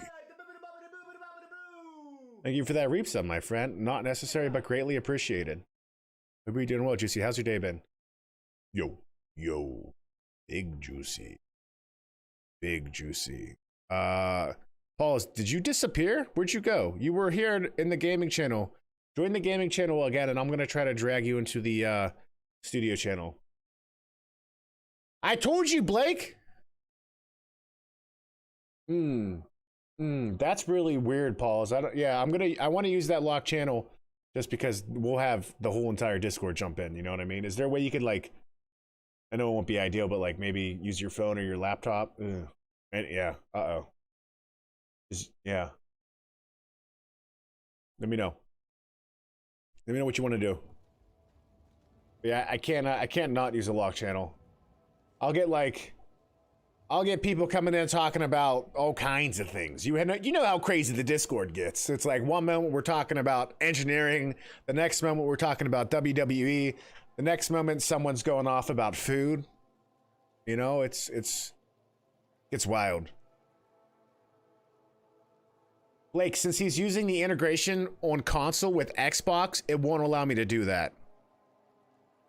Thank you for that reap sub, my friend. Not necessary, but greatly appreciated. Hope you're doing well, Juicy. How's your day been? Yo. Big Juicy. Big Juicy. Paul, did you disappear? Where'd you go? You were here in the gaming channel. Join the gaming channel again, and I'm going to try to drag you into the studio channel. I told you, Blake. That's really weird, Paul. I want to use that locked channel just because we'll have the whole entire Discord jump in. You know what I mean? Is there a way you could, like, I know it won't be ideal, but like maybe use your phone or your laptop? Ugh. And, yeah. Yeah. Let me know. Let me know what you want to do. Yeah, I can't not use a lock channel. I'll get people coming in talking about all kinds of things. You know how crazy the Discord gets. It's like one moment we're talking about engineering, the next moment we're talking about WWE, the next moment someone's going off about food. You know, it's wild. Blake, since he's using the integration on console with Xbox, it won't allow me to do that.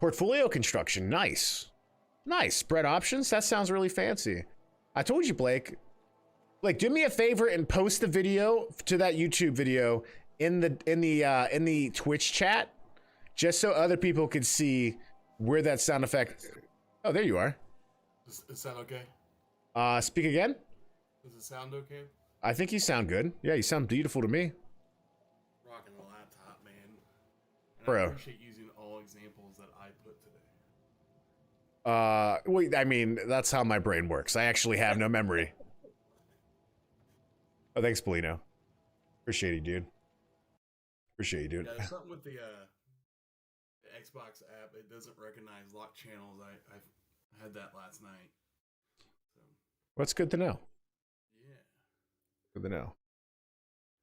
Portfolio construction, nice. Nice. Spread options, that sounds really fancy. I told you, Blake. Blake, do me a favor and post the video to that YouTube video in the Twitch chat, just so other people can see where that sound effect. Oh, there you are. Does it sound okay? Speak again. Does it sound okay? I think you sound good. Yeah, you sound beautiful to me. Rocking the laptop, man. And Bro. I appreciate using all examples that I put today. Wait, I mean, that's how my brain works. I actually have no memory. Oh, thanks, Bellino. Appreciate you, dude. Appreciate you, dude. Yeah, there's something with the Xbox app. It doesn't recognize locked channels. I had that last night. So. What's good to know? Yeah. Good to know. All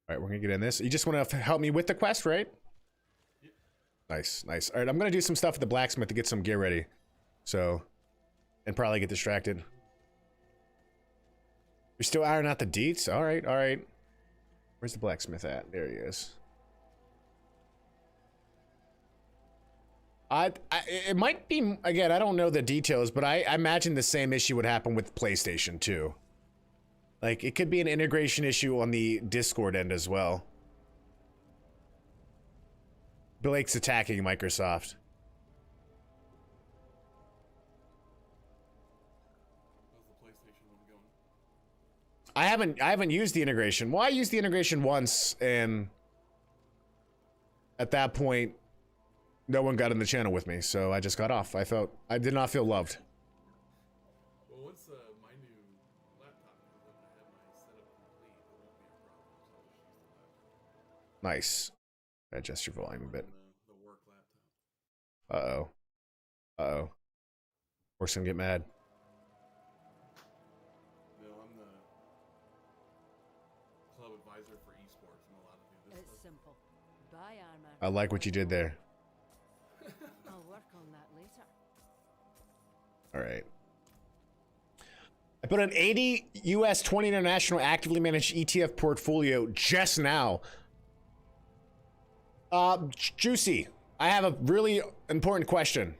right, we're gonna get in this. You just want to help me with the quest, right? Yep. Nice, nice. All right, I'm gonna do some stuff at the blacksmith to get some gear ready. So, and probably get distracted. You're still ironing out the deets? All right, all right. Where's the blacksmith at? There he is. It might be, again, I don't know the details, but I imagine the same issue would happen with PlayStation too. Like, it could be an integration issue on the Discord end as well. Blake's attacking Microsoft. How's the PlayStation one going? I haven't used the integration. Well, I used the integration once, and at that point, no one got in the channel with me, so I just got off. I did not feel loved. Well, once my new laptop comes up and I have my setup complete, it won't be a problem. So I'll just use the laptop. Nice. Adjust your volume a bit. The work laptop. Uh-oh. Uh-oh. Work's gonna get mad. No, I'm the club advisor for esports, and a lot of do this It's stuff. simple. Buy armor. I like what you did there. I'll work on that later. All right. I put an 80 US 20 international actively managed ETF portfolio just now. Juicy, I have a really important question.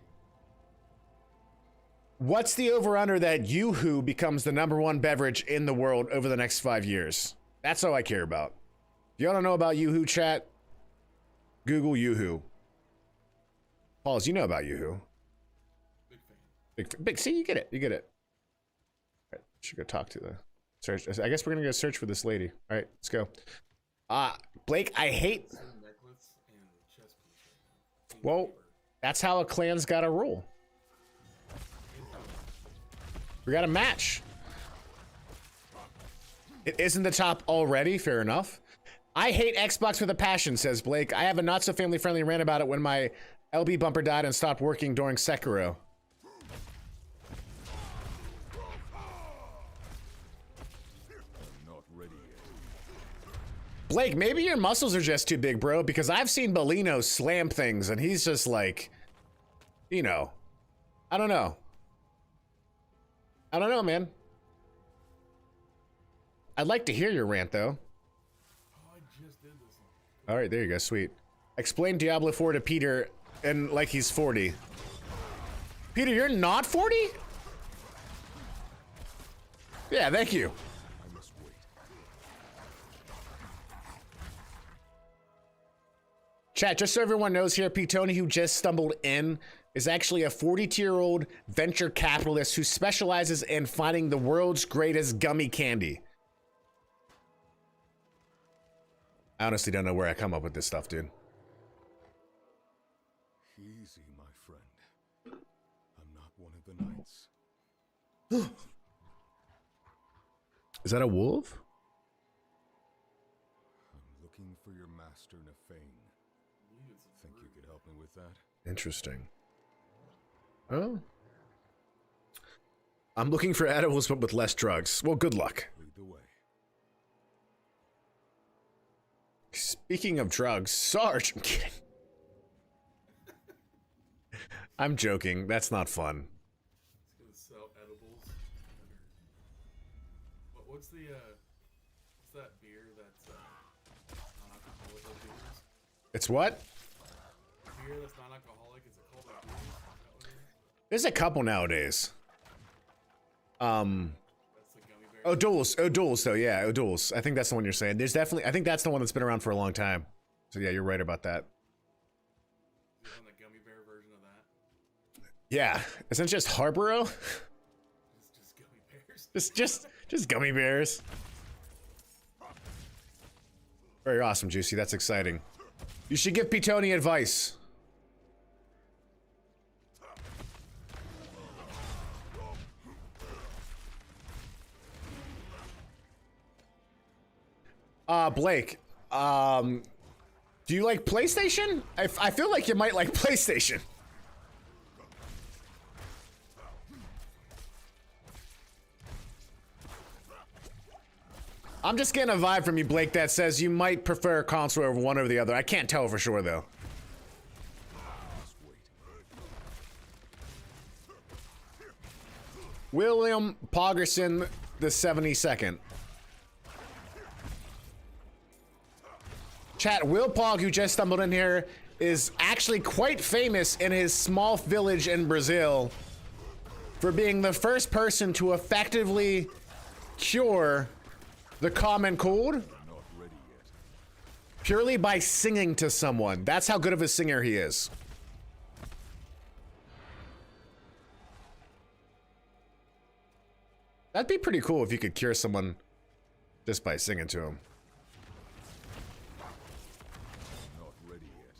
What's the over-under that Yoo-Hoo becomes the #1 beverage in the world over the next 5 years? That's all I care about. If y'all don't know about Yoo-Hoo, chat, Google Yoo-Hoo. Pauls, you know about Yoo-Hoo. Big fan. Big, see, you get it. You get it. All right, should go talk to the search. I guess we're gonna go search for this lady. All right, let's go. Blake, I hate. Same necklace and chess piece Well, that's how a clan's gotta roll. We got a match. It isn't the top already, fair enough. I hate Xbox with a passion, says Blake. I have a not so family friendly rant about it when my LB bumper died and stopped working during Sekiro. Blake, maybe your muscles are just too big, bro, because I've seen Bellino slam things and he's just like, you know, I don't know. I don't know, man. I'd like to hear your rant, though. Oh, I just did this one. All right, there you go. Sweet. Explain Diablo 4 to Peter and like he's 40. Peter, you're not 40? Yeah, thank you. I must wait. Chat, just so everyone knows here, P. Tony, who just stumbled in, is actually a 42-year-old venture capitalist who specializes in finding the world's greatest gummy candy. I honestly don't know where I come up with this stuff, dude. Easy, my friend. I'm not one of the knights. Is that a wolf? I'm looking for your master, Nefane. Think you could help me with that? Interesting. Oh. I'm looking for edibles, but with less drugs. Well, good luck. Lead the way. Speaking of drugs, Sarge, I'm kidding. I'm joking. That's not fun. It's gonna sell edibles. What's the what's that beer that's non-alcoholic beers? It's what? Beer that's non-alcoholic. Is it called like beers? Is that what it is? There's a couple nowadays. That's the gummy bear. O'Doul's though, yeah, O'Doul's. I think that's the one you're saying. There's definitely, I think that's the one that's been around for a long time. So yeah, you're right about that. Is it on the gummy bear version of that? Yeah, isn't it just Harborough? It's just gummy bears. just gummy bears. Very awesome, Juicy. That's exciting. You should give P. Tony advice. Blake, do you like PlayStation? I feel like you might like PlayStation. I'm just getting a vibe from you, Blake, that says you might prefer a console over one over the other. I can't tell for sure, though. William Poggerson, the 72nd. Chat, Will Pog, who just stumbled in here, is actually quite famous in his small village in Brazil for being the first person to effectively cure the common cold purely by singing to someone. That's how good of a singer he is. That'd be pretty cool if you could cure someone just by singing to him. Not ready yet.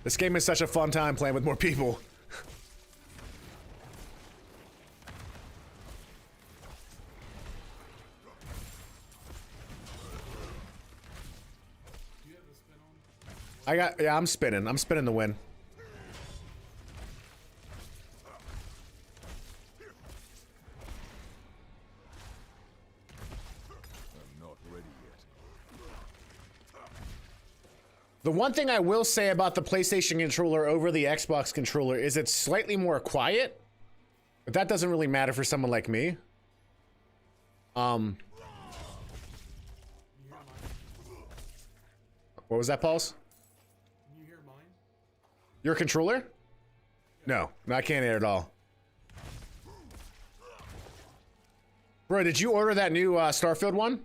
This game is such a fun time playing with more people. Do you have the spin on? Yeah, I'm spinning. I'm spinning the win. I'm not ready yet. The one thing I will say about the PlayStation controller over the Xbox controller is it's slightly more quiet, but that doesn't really matter for someone like me. What was that, Pauls? Can you hear mine? Your controller? No, I can't hear it at all. Bro, did you order that new Starfield one?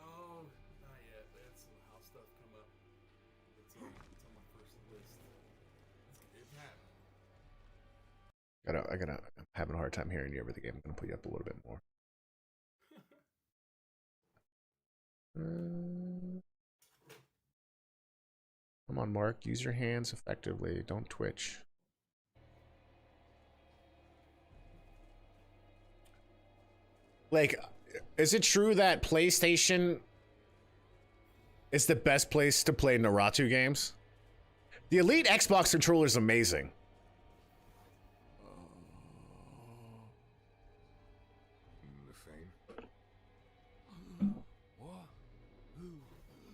Oh, not yet. They had some house stuff come up. It's on my first list. It's happening. I gotta having a hard time hearing you over the game. I'm gonna put you up a little bit more. Come on, Mark. Use your hands effectively. Don't twitch. Like, is it true that PlayStation is the best place to play Naruto games? The Elite Xbox controller is amazing.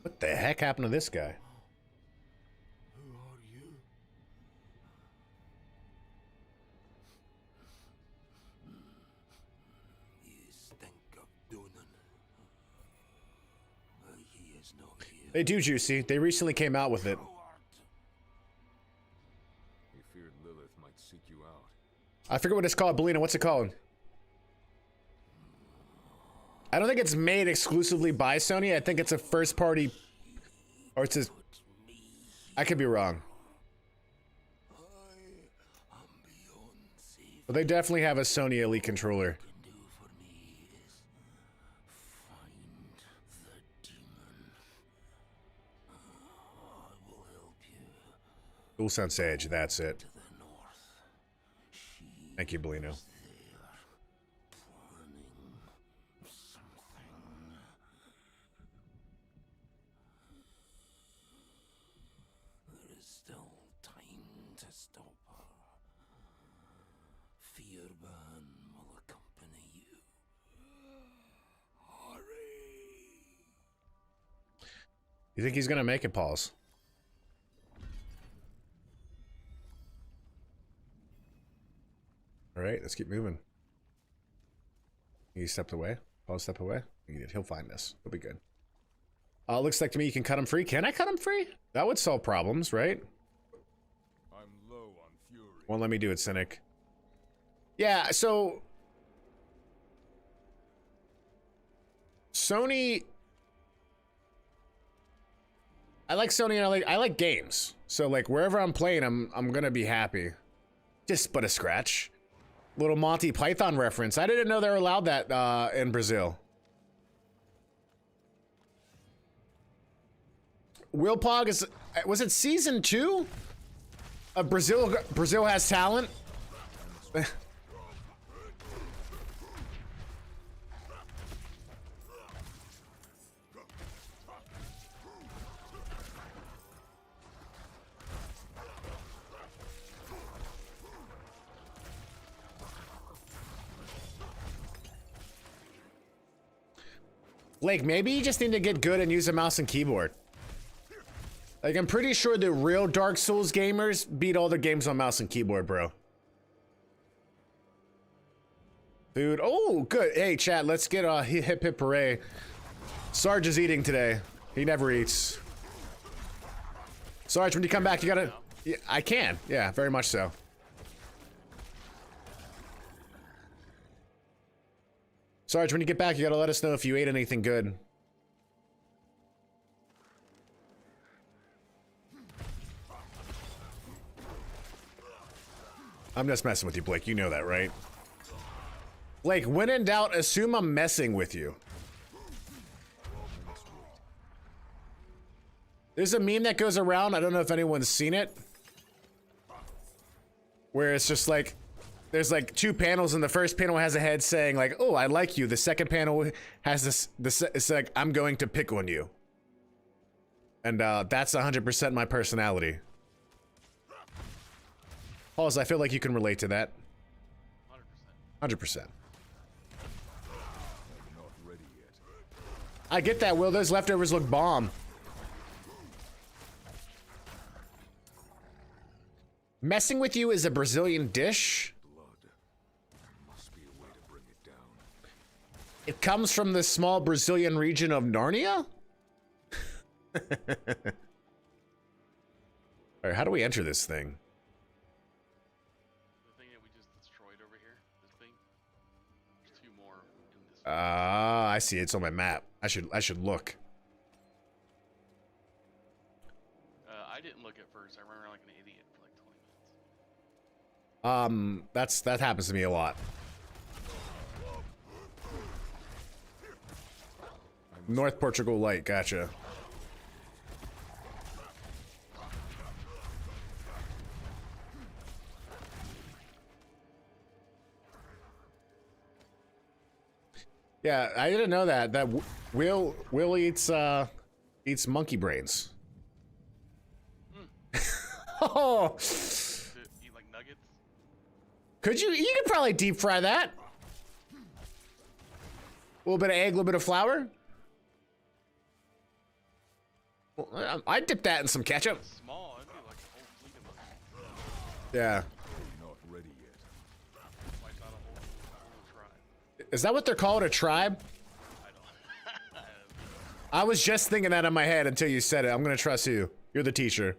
What the heck happened to this guy? Who are you? You stink of Dunan. He is no here. They do, Juicy. They recently came out with it. We feared Lilith might seek you out. I forget what it's called. Belina, what's it called? I don't think it's made exclusively by Sony. I think it's a first party, or it's a, I could be wrong. But they definitely have a Sony Elite controller. DualSense Edge, that's it. Thank you, Belino. You think he's gonna make it, Pauls? All right, let's keep moving. He stepped away. Paul stepped away. He'll find us. He'll be good. Looks like to me you can cut him free. Can I cut him free? That would solve problems, right? I'm low on fury. Won't let me do it, Cynic. Yeah, so Sony. I like Sony and I like games. So like wherever I'm playing, I'm gonna be happy. Just but a scratch. Little Monty Python reference. I didn't know they were allowed that in Brazil. Wilpog is, was it season 2 of Brazil Has Talent? Blake, maybe you just need to get good and use a mouse and keyboard. Like, I'm pretty sure the real Dark Souls gamers beat all their games on mouse and keyboard, bro. Dude, oh, good. Hey, chat, let's get a hip hip hooray. Sarge is eating today. He never eats. Sarge, when you come back, you gotta... Yeah, I can. Yeah, very much so. Sarge, when you get back, you gotta let us know if you ate anything good. I'm just messing with you, Blake. You know that, right? Blake, when in doubt, assume I'm messing with you. There's a meme that goes around, I don't know if anyone's seen it, where it's just like, there's like 2 panels, and the first panel has a head saying like, oh, I like you. The second panel has this it's like, I'm going to pick on you. And that's 100% my personality. Pauls, I feel like you can relate to that. 100%. I get that, Will. Those leftovers look bomb. Messing with you is a Brazilian dish. It comes from the small Brazilian region of Narnia? Alright, how do we enter this thing? The thing that we just destroyed over here, this thing. There's 2 more in this. Ah, I see. It's on my map. I should look. I didn't look at first. I ran around like an idiot for like 20 That happens to me a lot. North Portugal Light, gotcha. Yeah, I didn't know that. That Will eats monkey brains. Oh, Eat like nuggets. could you? You could probably deep fry that. A little bit of egg, a little bit of flour. Well, I'd dip that in some ketchup. Small. It'd be like a whole fleet of them. Yeah. Not ready yet. Wipes out a whole tribe. Is that what they're called? A tribe? I don't. I was just thinking that in my head until you said it. I'm gonna trust you. You're the teacher.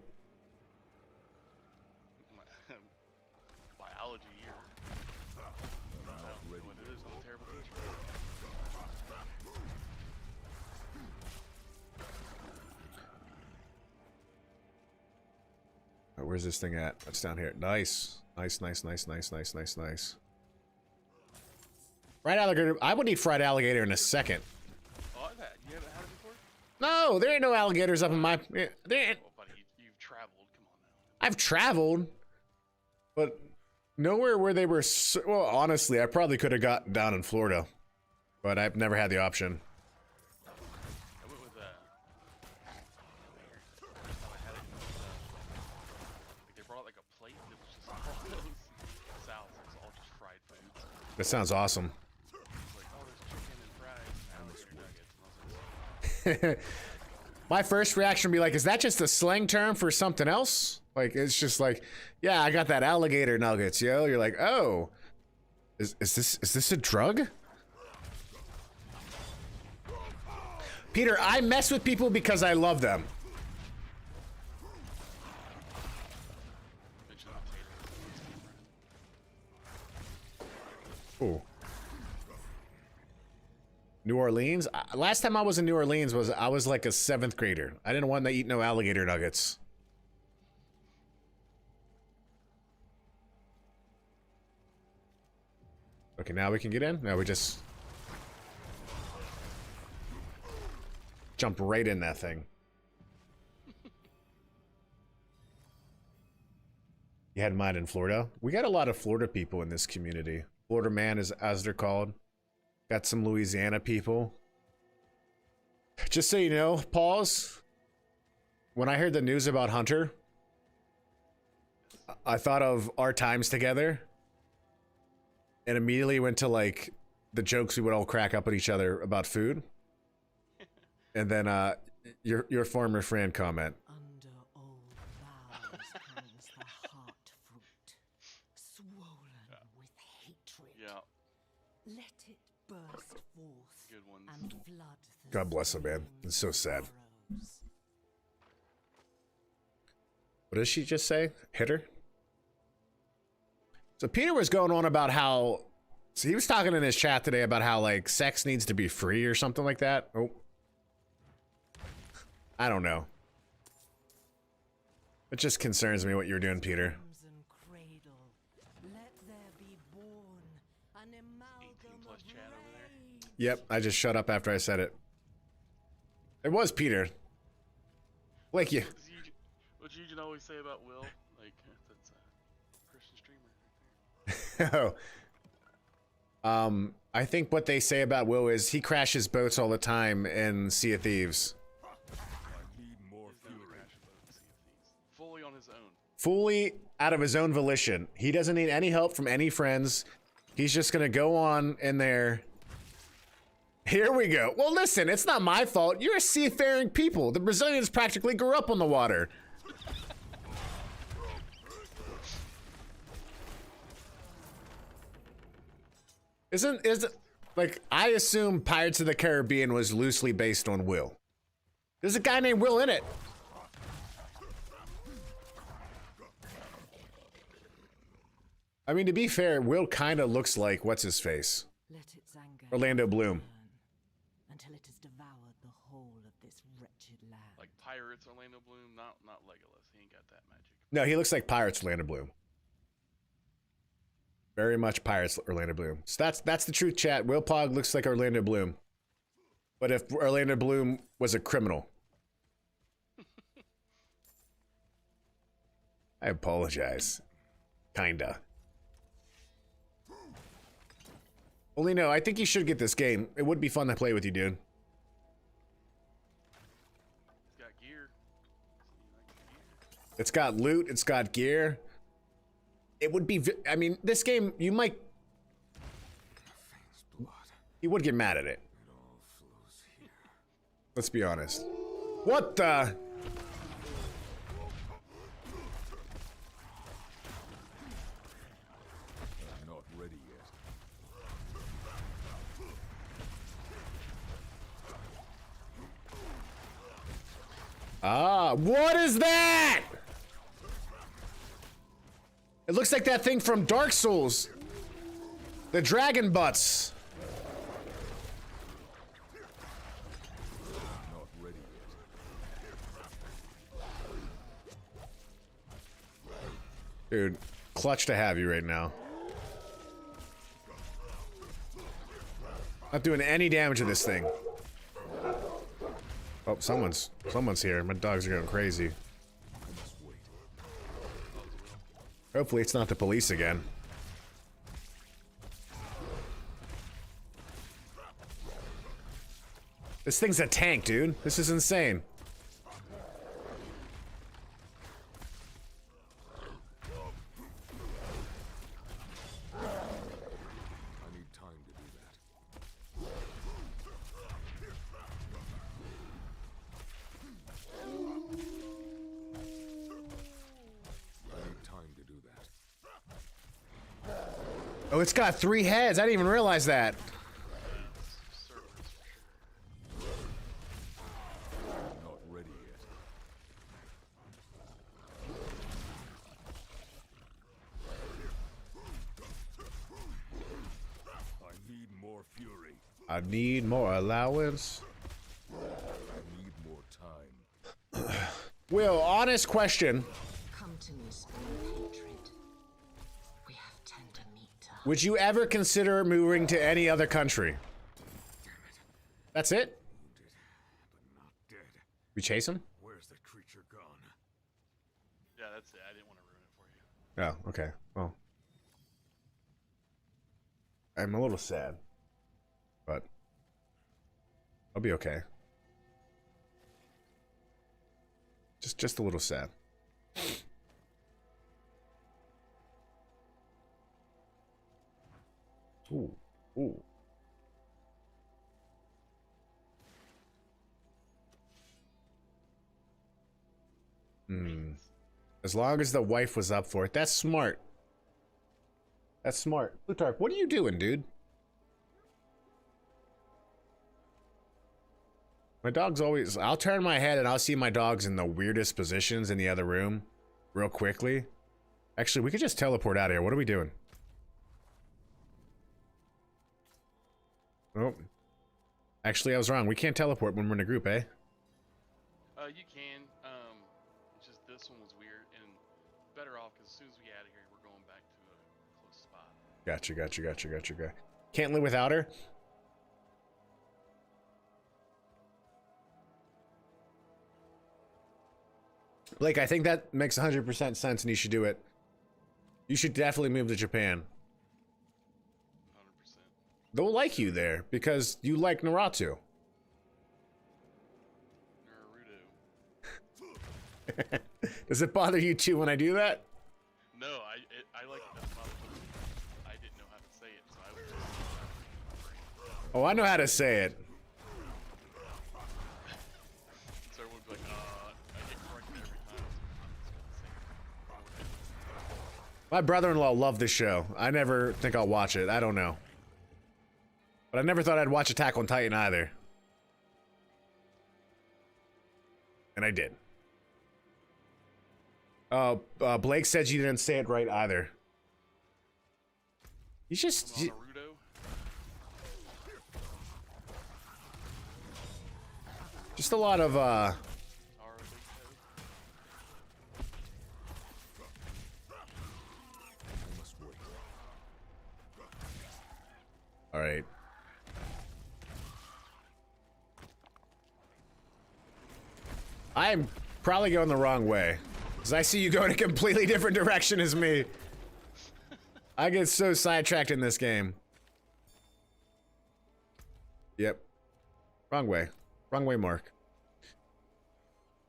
Biology here. I don't know what it is. I'm a terrible teacher. Where's this thing at? It's down here. Nice. Nice. Fried alligator. I would eat fried alligator in a second. Oh, I've had. You haven't had it before? No, there ain't no alligators up in my. There ain't. Well, buddy, you've traveled. Come on now. I've traveled, but nowhere where they were. Well, honestly, I probably could have gotten down in Florida, but I've never had the option. I went with first time I had it, like they brought out like a plate that was just all those salads. It was all just fried foods. That sounds awesome. It was like, oh, there's chicken and fries and alligator nuggets. And I was like, My first reaction would be like, is that just a slang term for something else? Like, it's just like, yeah, I got that alligator nuggets, yo. You're like, oh, is this a drug? Peter, I mess with people because I love them. mention potatoes. Ooh. New Orleans? Last time I was in New Orleans I was like a 7th grader. I didn't want to eat no alligator nuggets. Okay, now we can get in? Now we just jump right in that thing. You had mine in Florida? We got a lot of Florida people in this community. Florida man, as they're called. Got some Louisiana people. Just so you know, pause. When I heard the news about Hunter, I thought of our times together. And immediately went to like the jokes we would all crack up at each other about food. And then your former friend comment. Under old vows hangs the heart fruit, swollen with hatred. Yeah, Let it burst forth good one. and flood the God bless him, man. It's so sad. furrows. What did she just say? Hit her? So Peter was going on about how, so he was talking in his chat today about how like sex needs to be free or something like that. Oh, I don't know. It just concerns me what you're doing, Peter. Crimson cradle, let there be born an 18 amalgam plus of chat over there. rage. Yep, I just shut up after I said it. It was Peter. Like you. What you always say about Will? Like that's a Christian streamer. Right Oh. I think what they say about Will is he crashes boats all the time in Sea of Thieves. I need more there. He's never fury. crashed a boat in Sea of Thieves. Fully on his own. Fully out of his own volition. He doesn't need any help from any friends. He's just gonna go on in there. Here we go. Well, listen, it's not my fault. You're a seafaring people. The Brazilians practically grew up on the water. Isn't like, I assume Pirates of the Caribbean was loosely based on Will. There's a guy named Will in it. I mean, to be fair, Will kind of looks like what's his face, Let its anger Orlando Bloom. burn until it has devoured the whole of this wretched land. Like Pirates, Orlando Bloom, not Legolas. He ain't got that magic. No, he looks like Pirates Orlando Bloom. Very much Pirates Orlando Bloom. So that's the truth, chat. Will Pog looks like Orlando Bloom. But if Orlando Bloom was a criminal. I apologize. Kinda. Only no, I think you should get this game. It would be fun to play with you, dude. It's got gear. It's got loot, it's got gear. It would be, I mean, this game, you might... You would get mad at it. Let's be honest. What the? I'm not ready yet. Ah, what is that? It looks like that thing from Dark Souls. The dragon butts. Not ready yet. Dude, clutch to have you right now. Not doing any damage to this thing. Oh, someone's here. My dogs are going crazy. Hopefully it's not the police again. This thing's a tank, dude. This is insane. I need time to do that. I need time to do that. Oh, it's got 3 heads. I didn't even realize that. Not ready yet. I need more fury. I need more allowance. I need more time. Will, honest question. Come to me, spirit of hatred. We have tender meat to hunt. Would you ever consider moving to any other country? That's it? Wounded, but not dead. We chase him? Where's the creature gone? Yeah, that's it. I didn't want to ruin it for you. Oh, okay. Well. I'm a little sad. But I'll be okay. Just a little sad. Ooh. Ooh. As long as the wife was up for it. That's smart. That's smart. Plutarch, what are you doing, dude? My dog's always... I'll turn my head and I'll see my dogs in the weirdest positions in the other room real quickly. Actually, we could just teleport out of here. What are we doing? Oh. Actually, I was wrong. We can't teleport when we're in a group, eh? You can. It's just this one was weird and better off because as soon as we get out of here, we're going back to a close spot. Gotcha. Can't live without her? Blake, I think that makes 100% sense and you should do it. You should definitely move to Japan. 100%. They'll like you there because you like Naruto. Naruto. Does it bother you too when I do that? No, I like it. That's not I didn't know how to say it, so I was just. Oh, I know how to say it. So everyone would be like, I get corrected every time. So I'm just gonna say it. My brother-in-law loved this show. I never think I'll watch it. I don't know. But I never thought I'd watch Attack on Titan either. And I did. Blake said you didn't say it right either. You just... Naruto. Just a lot of, Naruto. I must wait. All right. I am probably going the wrong way. Because I see you going a completely different direction as me. I get so sidetracked in this game. Yep. Wrong way. Wrong way, Mark.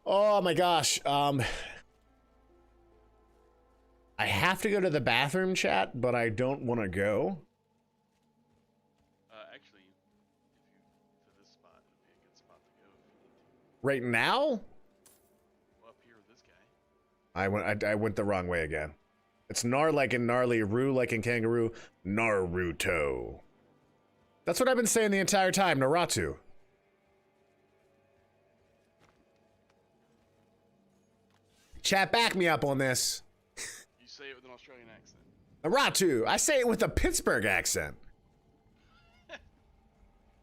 Oh my gosh. I have to go to the bathroom, chat, but I don't want to go. Actually, if you to this spot, it'd be a good spot to go if you need to. Right now? Well, up here with this guy. I went the wrong way again. It's gnar like in gnarly, roo like in kangaroo, Naruto. That's what I've been saying the entire time, Naruto. Chat, back me up on this. You say it with an Australian accent. Naruto. I say it with a Pittsburgh accent.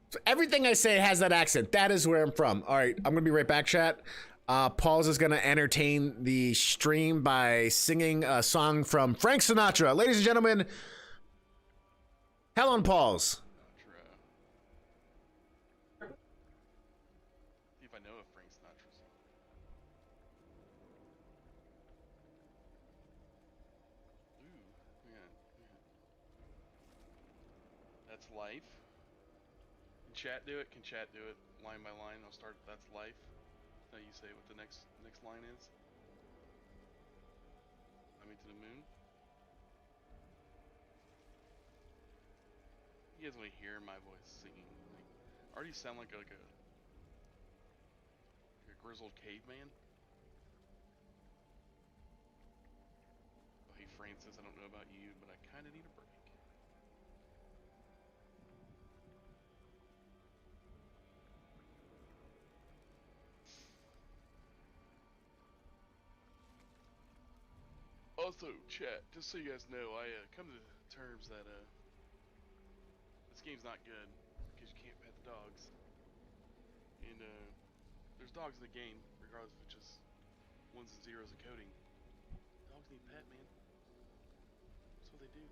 So everything I say has that accent. That is where I'm from. All right, I'm gonna be right back, chat. Pauls is gonna entertain the stream by singing a song from Frank Sinatra. Ladies and gentlemen, Helen Pauls. See if I know if Frank Sinatra's. Ooh, yeah. That's life. Can chat do it? Can chat do it? Line by line. I'll start. That's life. Now you say what the next line is. I mean to the moon. You guys want to hear my voice singing? Like, I already sound like a grizzled caveman. Oh, hey Francis, I don't know about you, but I kind of need a break. Also, chat, just so you guys know, I come to terms that this game's not good because you can't pet the dogs. And there's dogs in the game, regardless if it's just ones and zeros of coding. Dogs need pet, man. That's what they do.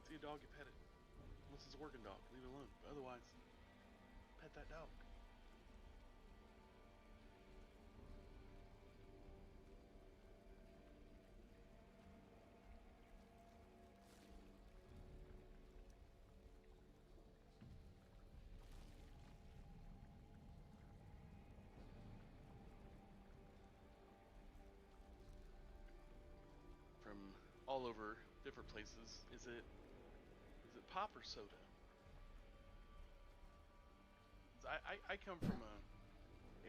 See a dog, you pet it. Unless it's a working dog, leave it alone. But otherwise, pet that dog. From all over different places. Is it pop or soda? I come from a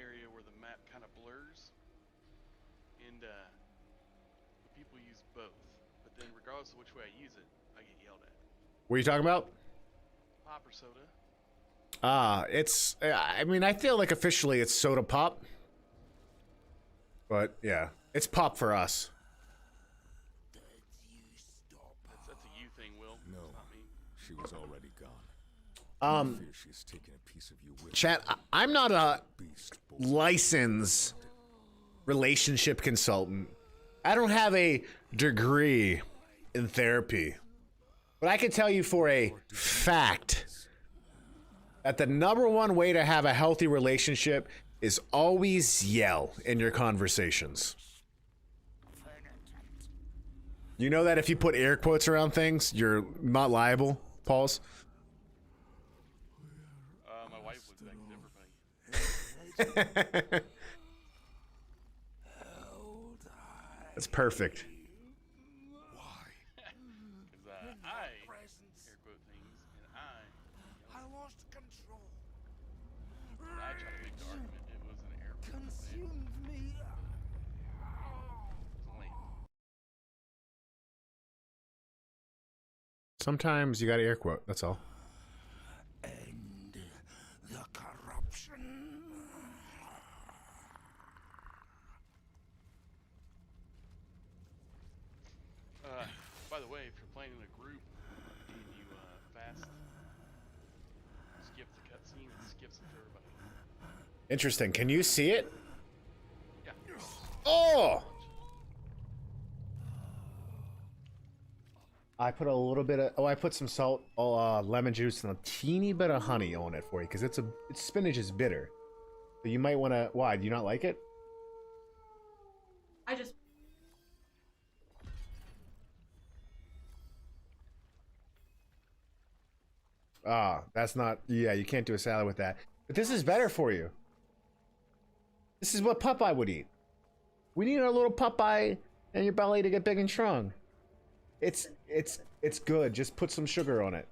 area where the map kind of blurs, and people use both. But then, regardless of which way I use it, I get yelled at. What are you talking about? Pop or soda? It's. I mean, I feel like officially it's soda pop, but yeah, it's pop for us. That's a you thing, Will. No, It's not me. she was already gone. I fear she's taken a piece of you with Chat, her. I'm not a Beast licensed relationship consultant. I don't have a degree in therapy. But I can tell you for a fact that the #1 way to have a healthy relationship is always yell in your conversations. You know that if you put air quotes around things, you're not liable, Pauls? My wife looks back differently. That's perfect. Because I air quote things, and I lost control. I tried to make the argument it was an air quote thing. Consumed me. It's lame. Sometimes you gotta air quote, that's all. End the corruption. By the way, if you're playing in a group and you fast skip the cutscene, it skips it for everybody. Interesting. Can you see it? Yeah. Oh! I put a little bit of, I put some salt, lemon juice, and a teeny bit of honey on it for you because it's spinach is bitter. So you might want to. Why? Do you not like it? I just Ah, that's not. Yeah, you can't do a salad with that. But this is better for you. This is what Popeye would eat. We need a little Popeye in your belly to get big and strong. It's good. Just put some sugar on it.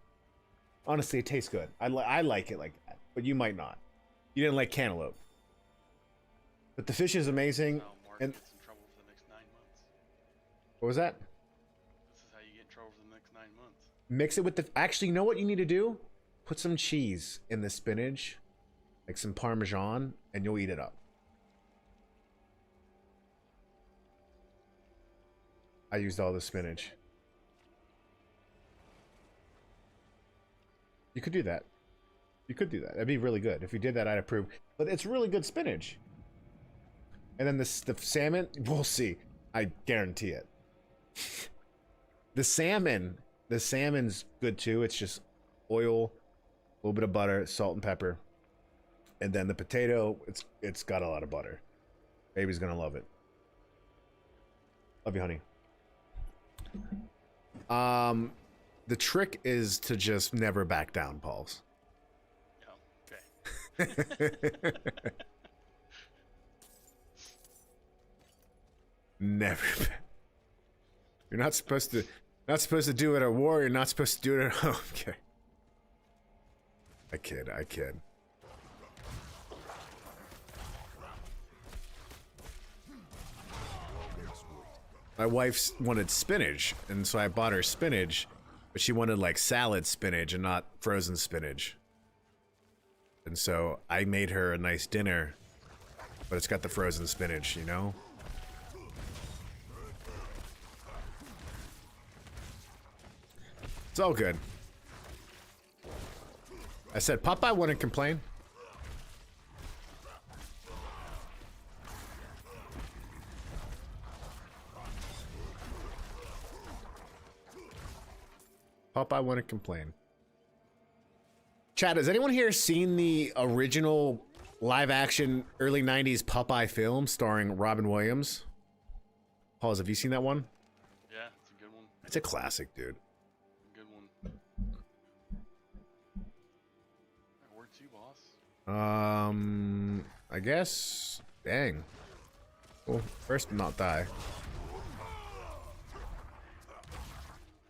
Honestly, it tastes good. I like it like that, but you might not. You didn't like cantaloupe. But the fish is amazing. Now Mark And gets in trouble for the next 9 months. what was that? This is how you get in trouble for the next 9 months. Mix it with the. Actually, you know what you need to do? Put some cheese in the spinach, like some Parmesan, and you'll eat it up. I used all the spinach. You could do that. You could do that. That'd be really good. If you did that, I'd approve. But it's really good spinach. And then the salmon, we'll see. I guarantee it. The salmon's good too. It's just oil, a little bit of butter, salt and pepper. And then the potato, it's got a lot of butter. Baby's gonna love it. Love you, honey. The trick is to just never back down, Pauls. Yeah, okay. Never. You're not supposed to do it at war. You're not supposed to do it at home. Okay. I kid. My wife wanted spinach, and so I bought her spinach, but she wanted like salad spinach and not frozen spinach. And so I made her a nice dinner, but it's got the frozen spinach, you know? It's all good. I said Popeye wouldn't complain. Popeye wouldn't complain. Chat, has anyone here seen the original live-action early 90s Popeye film starring Robin Williams? Paul, have you seen that one? Yeah, it's a good one. It's a classic, dude. Good one. Where to, boss? I guess. Dang. Well, first not die.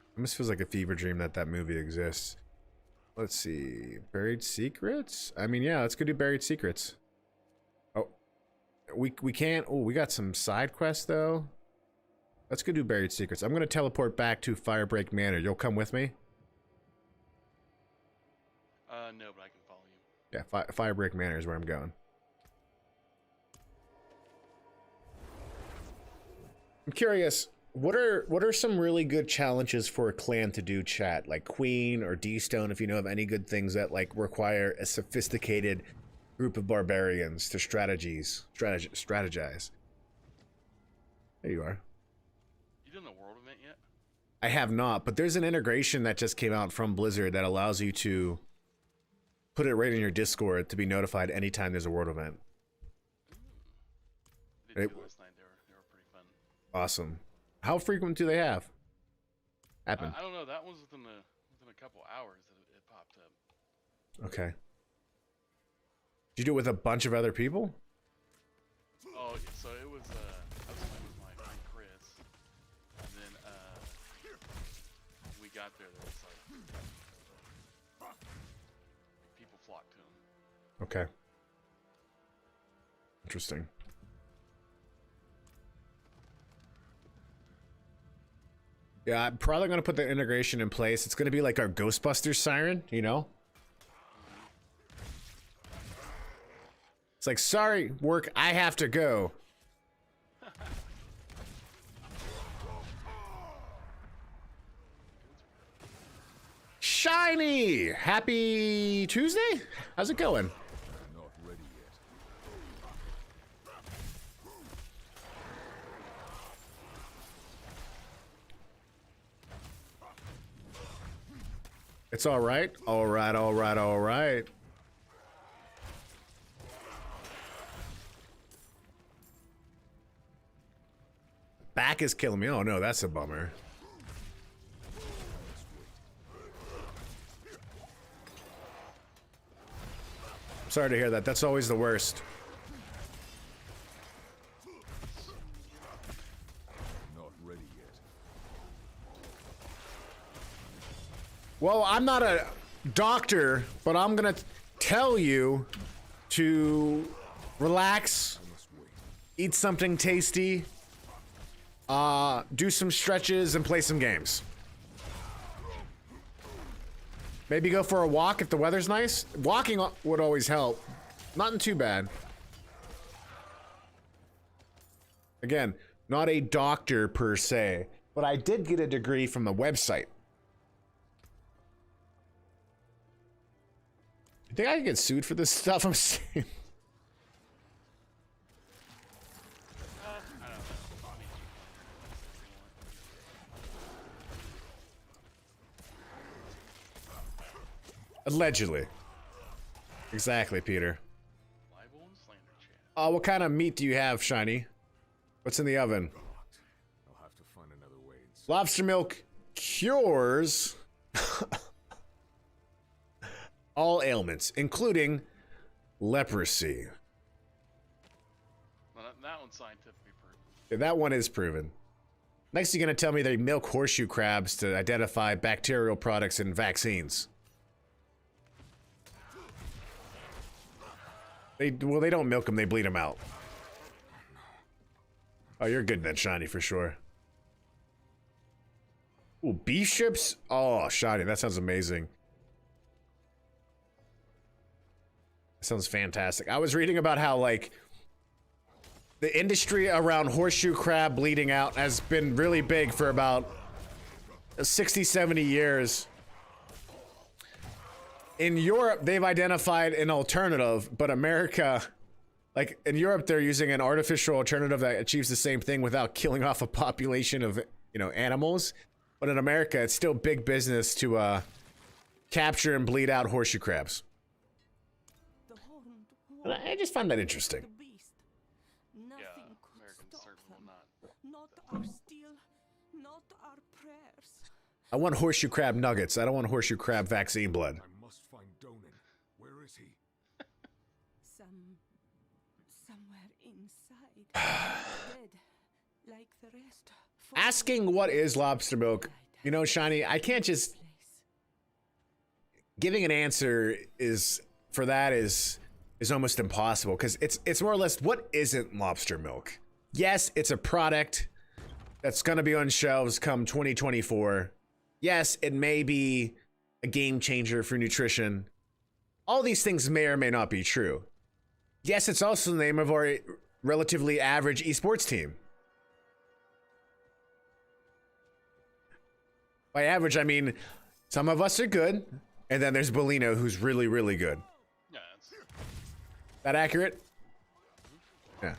It almost feels like a fever dream that movie exists. Let's see. Buried Secrets? I mean, yeah, let's go do Buried Secrets. Oh. We can't. Oh, we got some side quests, though. Let's go do Buried Secrets. I'm going to teleport back to Firebreak Manor. You'll come with me? No, but I can follow you. Yeah, Firebreak Manor is where I'm going. I'm curious. What are some really good challenges for a clan to do, chat? Like Queen or D-Stone, if you know of any good things that like require a sophisticated group of barbarians to strategize. There you are. You done the world event yet? I have not, but there's an integration that just came out from Blizzard that allows you to put it right in your Discord to be notified anytime there's a world event. I did two last night. They were pretty fun. Awesome. How frequent do they have? Happen. I don't know. That was within a couple hours that it popped up. Okay. Did you do it with a bunch of other people? Oh, so it was. I was playing with my friend Chris, and then we got there. There was like people flocked to him. Okay. Interesting. Yeah, I'm probably going to put the integration in place. It's going to be like our Ghostbusters siren, you know? It's like, sorry, work, I have to go. Shiny! Happy Tuesday? How's it going? Not ready yet. It's all right. All right, all right, all right. Back is killing me. Oh no, that's a bummer. Sorry to hear that. That's always the worst. Not ready yet. Well, I'm not a doctor, but I'm gonna tell you to relax, eat something tasty, do some stretches, and play some games. Maybe go for a walk if the weather's nice. Walking would always help. Not too bad. Again, not a doctor per se, but I did get a degree from the website. You think I can get sued for this stuff I'm saying? Allegedly. Exactly, Peter. Libel and slander chat. Oh, what kind of meat do you have, Shiny? What's in the oven? I'll have to find another way. Lobster milk cures all ailments, including leprosy. Well, that one's scientifically proven. Yeah, that one is proven. Next, you're going to tell me they milk horseshoe crabs to identify bacterial products in vaccines. Well, they don't milk them, they bleed them out. Oh, you're good then, Shiny, for sure. Ooh, beef strips? Oh, Shiny, that sounds amazing. That sounds fantastic. I was reading about how, like, the industry around horseshoe crab bleeding out has been really big for about 60, 70 years. In Europe, they've identified an alternative, but America, like in Europe, they're using an artificial alternative that achieves the same thing without killing off a population of, you know, animals. But in America, it's still big business to capture and bleed out horseshoe crabs. And I just find that interesting. Yeah, Americans certainly will not. Not our steel, not our prayers. I want horseshoe crab nuggets. I don't want horseshoe crab vaccine blood. I must find Donan. Where is he? Somewhere inside. Dead, like the rest. Asking what is lobster milk, you know, Shiny, I can't just... Giving an answer is almost impossible, because it's more or less, what isn't lobster milk? Yes, it's a product that's going to be on shelves come 2024. Yes, it may be a game changer for nutrition. All these things may or may not be true. Yes, it's also the name of our relatively average esports team. By average, I mean some of us are good, and then there's Bolino, who's really, really good. Yeah, it's That accurate? Yeah.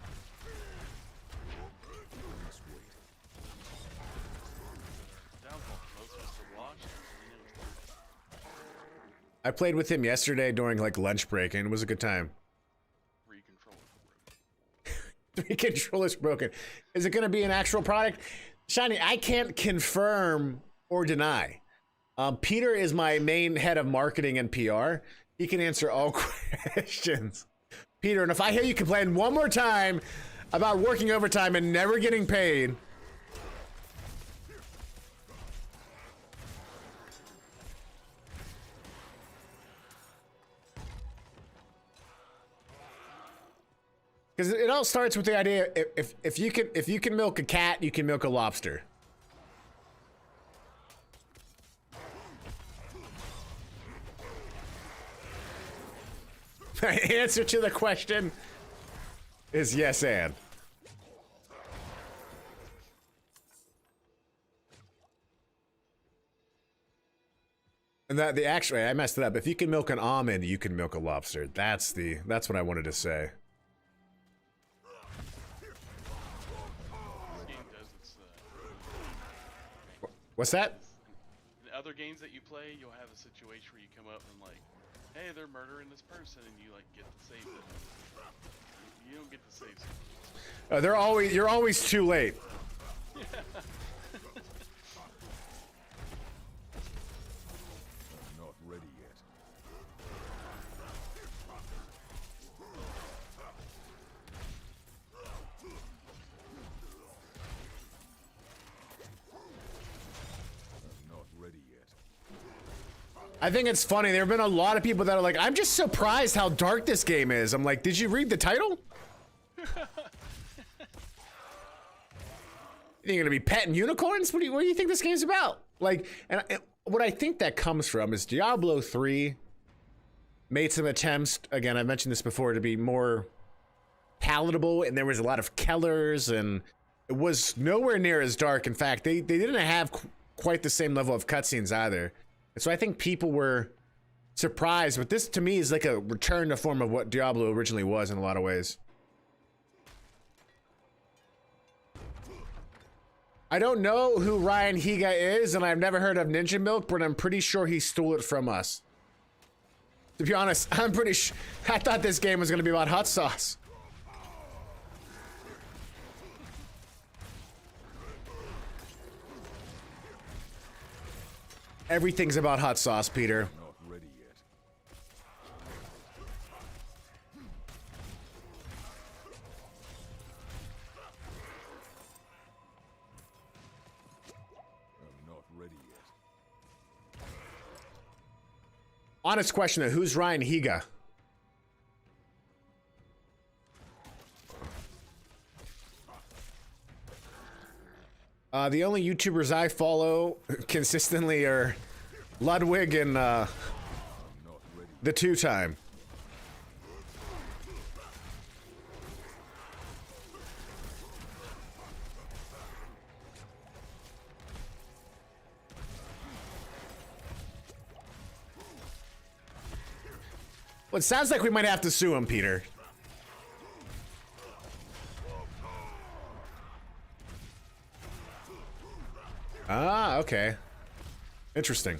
downfall. Most of us are washed. I played with him yesterday during like lunch break, and it was a good time. Three controllers broken. 3 controllers broken. Is it going to be an actual product? Shiny, I can't confirm or deny. Peter is my main head of marketing and PR. He can answer all questions. Peter, and if I hear you complain one more time about working overtime and never getting paid, because it all starts with the idea, if you can milk a cat, you can milk a lobster. My answer to the question is yes, and. And that actually, I messed it up. If you can milk an almond, you can milk a lobster. That's what I wanted to say. This game does its What's that? in other games that you play, you'll have a situation where you come up and like, hey, they're murdering this person, and you like get to save them. You don't get to save someone. You're always too late. I'm not ready yet. I'm not ready yet. I think it's funny. There have been a lot of people that are like, I'm just surprised how dark this game is. I'm like, did you read the title? You think you're gonna be petting unicorns? What do you think this game's about? Like, and what I think that comes from is Diablo 3 made some attempts, again, I mentioned this before, to be more palatable, and there was a lot of Kellers, and it was nowhere near as dark. In fact, they didn't have quite the same level of cutscenes either. And so I think people were surprised, but this to me is like a return to form of what Diablo originally was in a lot of ways. I don't know who Ryan Higa is, and I've never heard of Ninja Milk, but I'm pretty sure he stole it from us. To be honest, I'm pretty sure. I thought this game was going to be about hot sauce. Everything's about hot sauce, Peter. Not ready yet. I'm not ready yet. Honest question though, who's Ryan Higa? The only YouTubers I follow consistently are Ludwig and the two-time. Well, it sounds like we might have to sue him, Peter. Ah, okay. Interesting.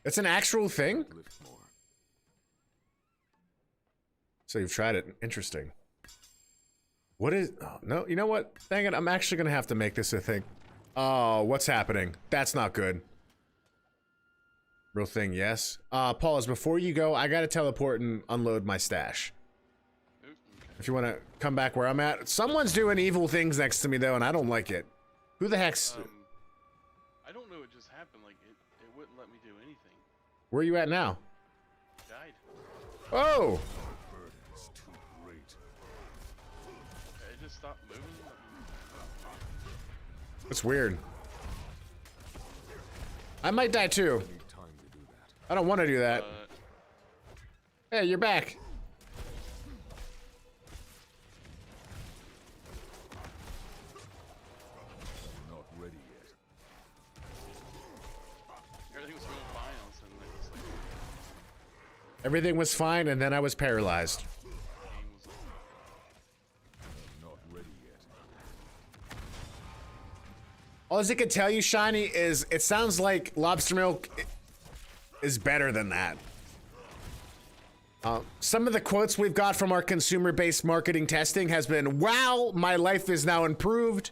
It's an actual thing? Lift more. So you've tried it. Interesting. What is... Oh, no, you know what? Dang it, I'm actually gonna have to make this a thing. Oh, what's happening? That's not good. Real thing, yes. Paulus, before you go, I gotta teleport and unload my stash. If you wanna come back where I'm at. Someone's doing evil things next to me, though, and I don't like it. Who the heck's... I don't know what just happened. Like, it wouldn't let me do anything. Where are you at now? Died. Oh! The burden is too great. It just stopped moving. That's weird. I might die, too. Need time to do that. I don't want to do that. Hey, you're back. I'm not ready yet. Everything was going fine. All of a sudden, like, it's like Everything was fine, and then I was paralyzed. the game was. I'm not ready yet. All I can tell you, Shiny, is it sounds like lobster milk is better than that. Some of the quotes we've got from our consumer-based marketing testing has been, wow, my life is now improved.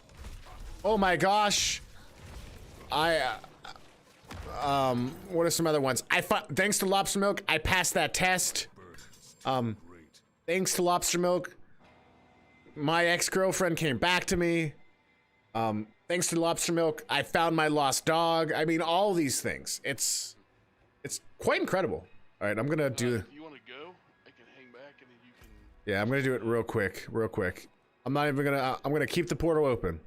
Oh my gosh. What are some other ones? Thanks to lobster milk, I passed that test. Thanks to lobster milk, my ex-girlfriend came back to me. Thanks to lobster milk, I found my lost dog. I mean, all these things. It's quite incredible. All right, I'm gonna do. If you want to go, I can hang back and then you can. Yeah, I'm gonna do it real quick. I'm not even gonna. I'm gonna keep the portal open.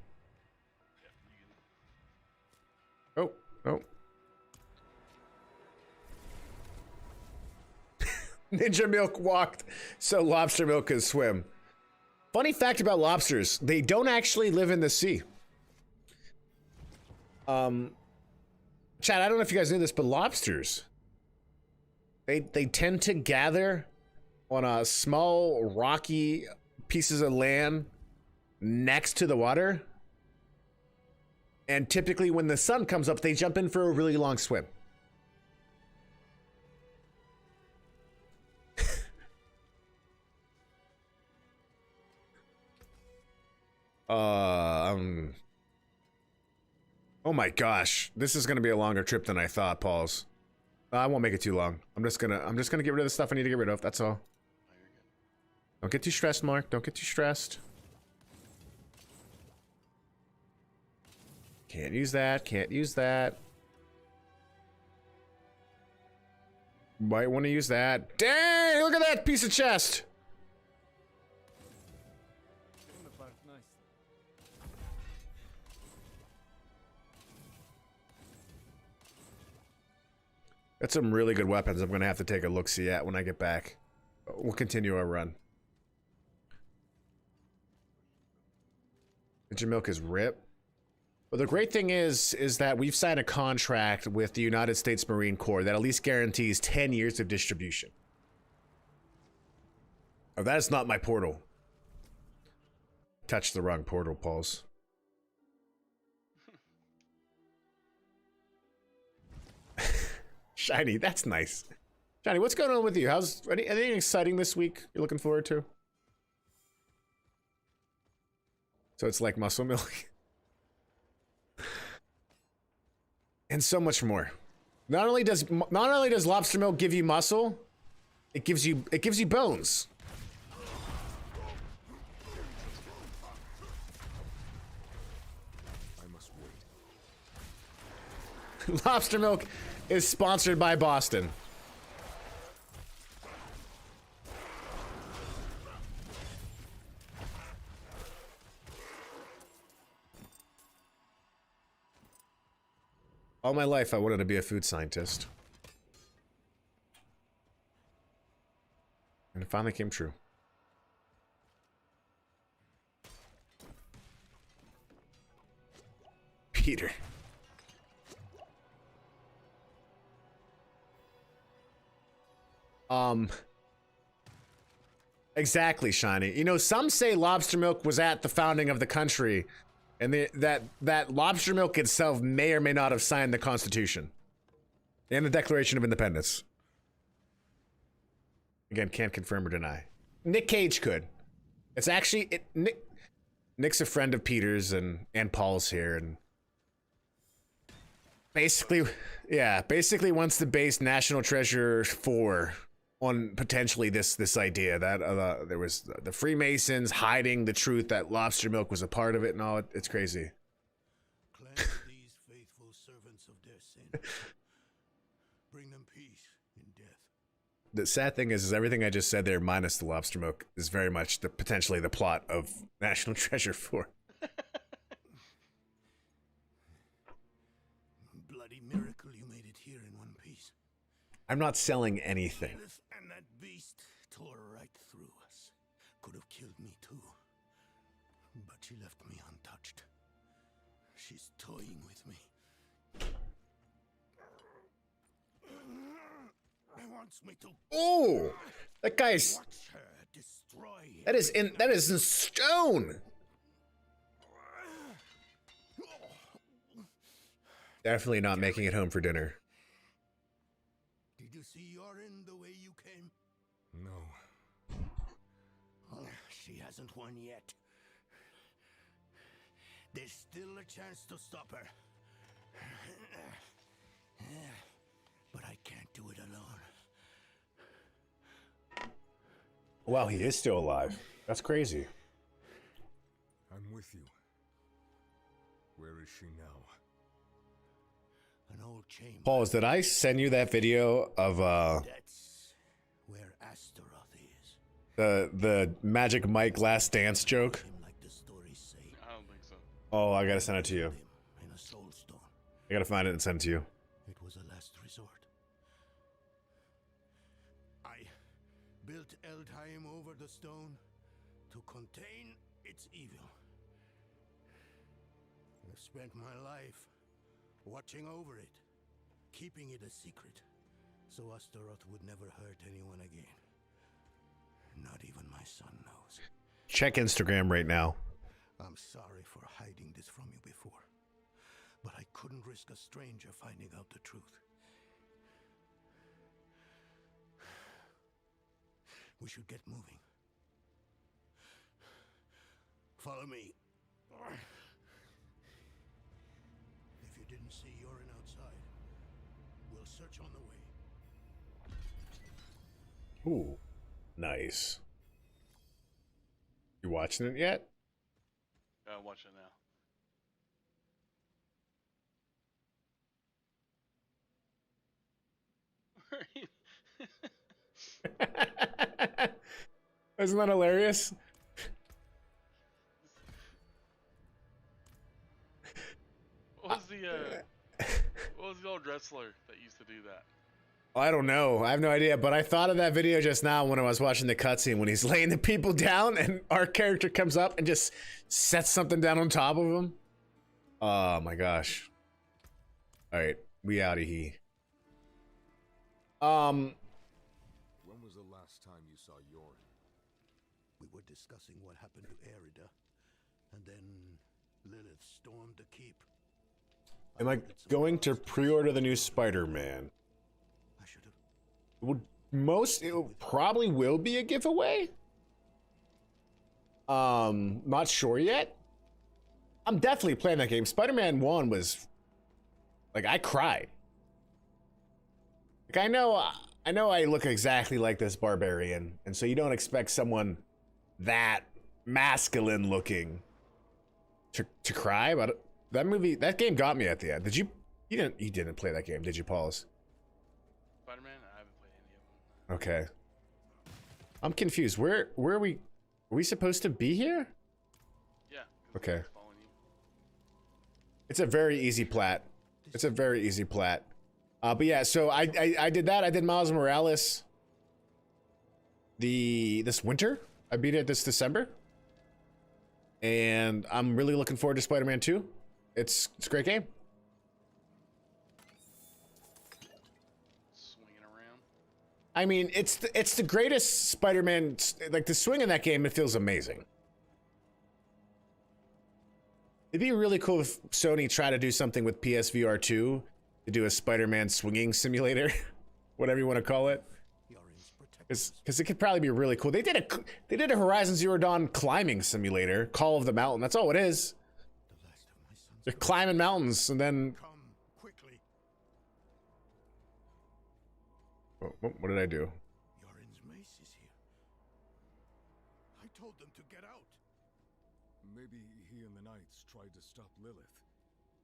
Oh, oh. Ninja milk walked, so lobster milk could swim. Funny fact about lobsters: they don't actually live in the sea. Chad, I don't know if you guys knew this, but lobsters, they tend to gather on a small rocky pieces of land next to the water. And typically when the sun comes up, they jump in for a really long swim. Oh my gosh, this is gonna be a longer trip than I thought, Pauls. I won't make it too long. I'm just gonna get rid of the stuff I need to get rid of. That's all. Don't get too stressed, Mark. Don't get too stressed. Can't use that. Can't use that. Might want to use that. Dang! Look at that piece of chest. Got some really good weapons I'm gonna have to take a look-see at when I get back. We'll continue our run. Ninja Milk is RIP. Well, the great thing is that we've signed a contract with the United States Marine Corps that at least guarantees 10 years of distribution. Oh, that is not my portal. Touched the wrong portal, Pauls. Shiny, that's nice. Shiny, what's going on with you? How's anything exciting this week you're looking forward to? So it's like muscle milk. And so much more. Not only does lobster milk give you muscle, it gives you bones. I must wait. Lobster milk is sponsored by Boston. All my life, I wanted to be a food scientist. And it finally came true. Peter. Exactly, Shiny. You know, some say lobster milk was at the founding of the country, and that lobster milk itself may or may not have signed the Constitution and the Declaration of Independence. Again, can't confirm or deny. Nick Cage could. It's actually Nick's a friend of Peter's and Paul's here, and basically wants to base National Treasure 4 on potentially this idea that there was the Freemasons hiding the truth that lobster milk was a part of it and all. It's crazy. Cleanse these faithful servants of their sin. Bring them peace in death. The sad thing is everything I just said there, minus the lobster milk, is very much potentially the plot of National Treasure 4. Bloody miracle you made it here in one piece. I'm not selling anything. And that beast tore right through us. Could have killed me too. But she left me untouched. She's toying with me. Wants me to. Oh, that guy's. Watch her destroy. That is in stone. Definitely not making it home for dinner. Did you see Yorin the way you came? No. She hasn't won yet. There's still a chance to stop her. But I can't do it alone. Wow, he is still alive. That's crazy. I'm with you. Where is she now? An old chamber. Pauls, did I send you that video of That's where Astaroth is. the Magic Mike Last Dance joke? Like the stories say. I don't think so. Oh, I gotta send it to you. In a soul stone. I gotta find it and send it to you. It was a last resort. I built Eldheim over the stone to contain its evil. I've spent my life watching over it, keeping it a secret, so Astaroth would never hurt anyone again. Not even my son knows. Check Instagram right now. I'm sorry for hiding this from you before, but I couldn't risk a stranger finding out the truth. We should get moving. Follow me. If you didn't see Yorin outside, we'll search on the way. Ooh, nice. You watching it yet? Watch it now. Isn't that hilarious? What was the old wrestler that used to do that? I don't know. I have no idea, but I thought of that video just now when I was watching the cutscene when he's laying the people down and our character comes up and just sets something down on top of him. Oh my gosh. All right, we out of here. When was the last time you saw Yorin? We were discussing what happened to Erida, and then Lilith stormed the keep. Am I going to pre-order the new Spider-Man? I should have. It probably will be a giveaway. Not sure yet. I'm definitely playing that game. Spider-Man 1 was like, I cried. Like, I know I look exactly like this Barbarian, and so you don't expect someone that masculine looking to cry, but that game got me at the end. You didn't play that game, did you, Paulus? Spider-Man? I haven't played any of them. Okay. I'm confused. Where are we? Are we supposed to be here? Yeah. Okay. Following you. It's a very easy plat. It's a very easy plat. But yeah, so I did that. I did Miles Morales this winter. I beat it this December. And I'm really looking forward to Spider-Man 2. It's a great game. Swinging around. I mean, it's the greatest Spider-Man. Like, the swing in that game, it feels amazing. It'd be really cool if Sony tried to do something with PSVR 2 to do a Spider-Man swinging simulator, whatever you want to call it. Because it could probably be really cool. They did a Horizon Zero Dawn climbing simulator, Call of the Mountain. That's all it is. They're climbing mountains and then. Come quickly. What did I do? Yorin's mace is here. I told them to get out. Maybe he and the Knights tried to stop Lilith.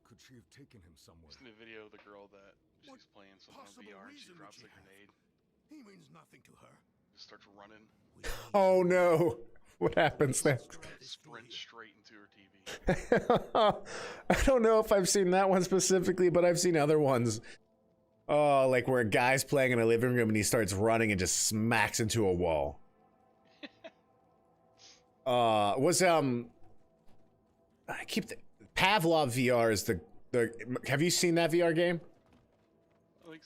Could she have taken him somewhere? Just in the video of the girl that she's playing something on possible VR and she reason would drops she a have? grenade. He means nothing to her. Just starts running. Oh no! What happens next? Sprint straight into her TV. I don't know if I've seen that one specifically, but I've seen other ones. Oh, like where a guy's playing in a living room and he starts running and just smacks into a wall. Pavlov VR is the have you seen that VR game? I think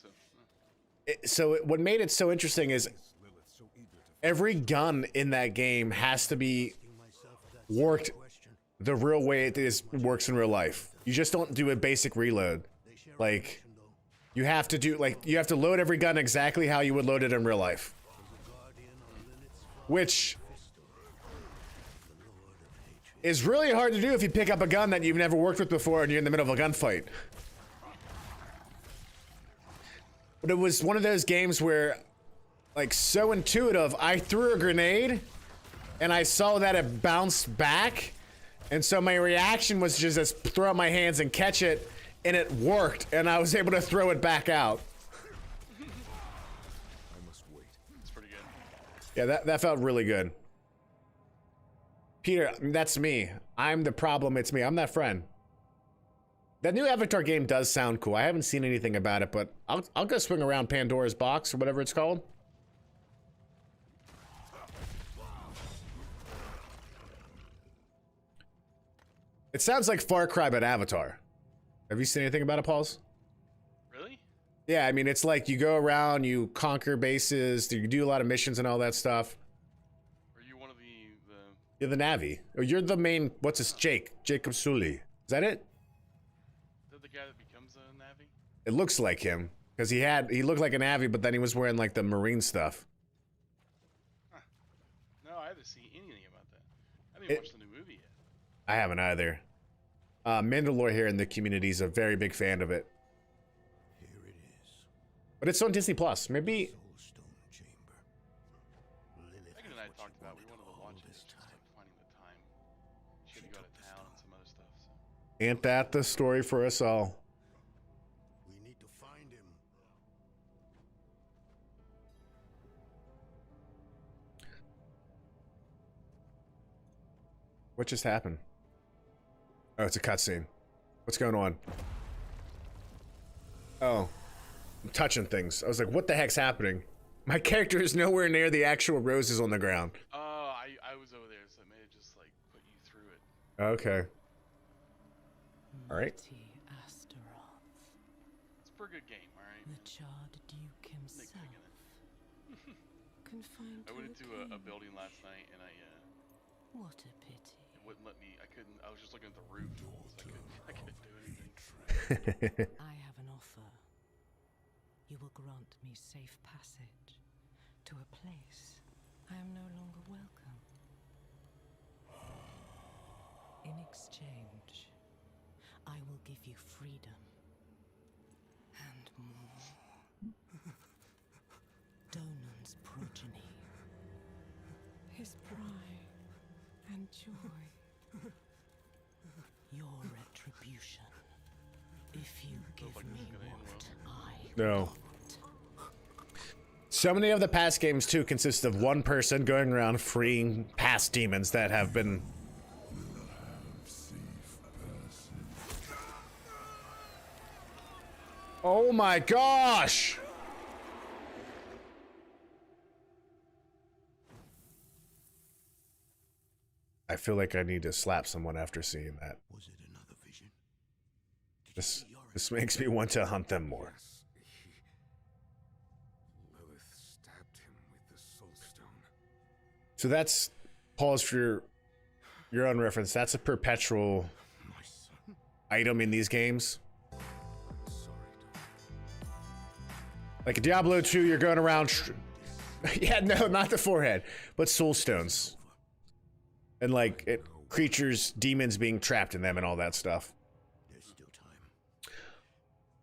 so. What made it so interesting is every gun in that game has to be worked the real way works in real life. You just don't do a basic reload. Like, you have to load every gun exactly how you would load it in real life. Which is really hard to do if you pick up a gun that you've never worked with before and you're in the middle of a gunfight. But it was one of those games where, like, so intuitive. I threw a grenade and I saw that it bounced back. And so my reaction was just throw up my hands and catch it, and it worked, and I was able to throw it back out. I must wait. It's pretty good. Yeah, that felt really good. Peter, that's me. I'm the problem, it's me. I'm that friend. That new Avatar game does sound cool. I haven't seen anything about it, but I'll go swing around Pandora's box or whatever it's called. It sounds like Far Cry but Avatar. Have you seen anything about it, Pauls? Really? Yeah, I mean, it's like you go around, you conquer bases, you do a lot of missions and all that stuff. Are you one of the You're the Navi. Or you're the main, what's his, Jacob Sully. Is that it? Is that the guy that becomes a Navi? It looks like him. Because he looked like a Navi, but then he was wearing like the Marine stuff. Huh. No, I haven't seen anything about that. I haven't even watched the new movie yet. I haven't either. Mandalore here in the community is a very big fan of it. Here it is. But it's on Disney Plus. Maybe. Soulstone Chamber. Lilith Megan and I has what talked you about we wanted to all watch it, this just time. like finding the time. She had to go out of town and some other stuff. So. Ain't that the story for us all? We need to find him. What just happened? Oh, it's a cutscene. What's going on? Oh, I'm touching things. I was like, what the heck's happening? My character is nowhere near the actual roses on the ground. Oh, I was over there, so it may have just like put you through it. Okay. All right. Mighty Astaroth, It's a pretty good game, all right. the charred duke himself, Nitpicking it. confined I went to into a cave. building last night and What a pity. it wouldn't let me. I couldn't. I was just looking at the roof, so I couldn't do anything. I have an offer. You will grant me safe passage to a place I am no longer welcome. In exchange, I will give you freedom and more. Donan's progeny, his pride and joy, your retribution. If you give like this me is gonna end what I No. want. So many of the past games too consist of one person going around freeing past demons that have been. Oh my gosh! I feel like I need to slap someone after seeing that. Was it another vision? This makes me want to hunt them more. Yes, Lilith stabbed him with the soul stone. So that's, pause for your own reference. That's a perpetual My son? item in these games. I'm sorry, daughter. Like Diablo 2, you're going around. Yeah, no, not the forehead, but soul stones. And like creatures, demons being trapped in them and all that stuff. There's still time.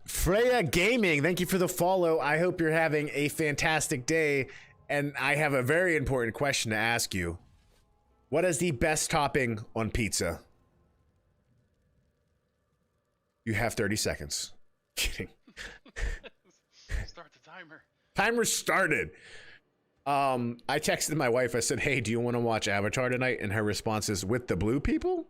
Freya Gaming, thank you for the follow. I hope you're having a fantastic day. And I have a very important question to ask you. What is the best topping on pizza? You have 30 seconds. Kidding. Start the timer. Timer started. I texted my wife. I said, hey, do you want to watch Avatar tonight? And her response is, with the blue people?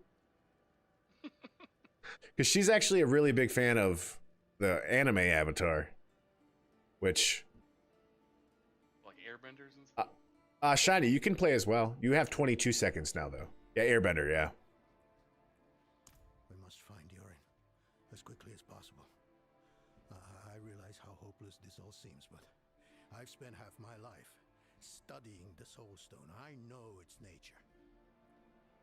Because she's actually a really big fan of the anime Avatar. Which... Like airbenders and stuff. Shiny, you can play as well. You have 22 seconds now, though. Yeah, Airbender, yeah. We must find Yorin as quickly as possible. I realize how hopeless this all seems, but I've spent half my life studying the Soul Stone. I know its nature.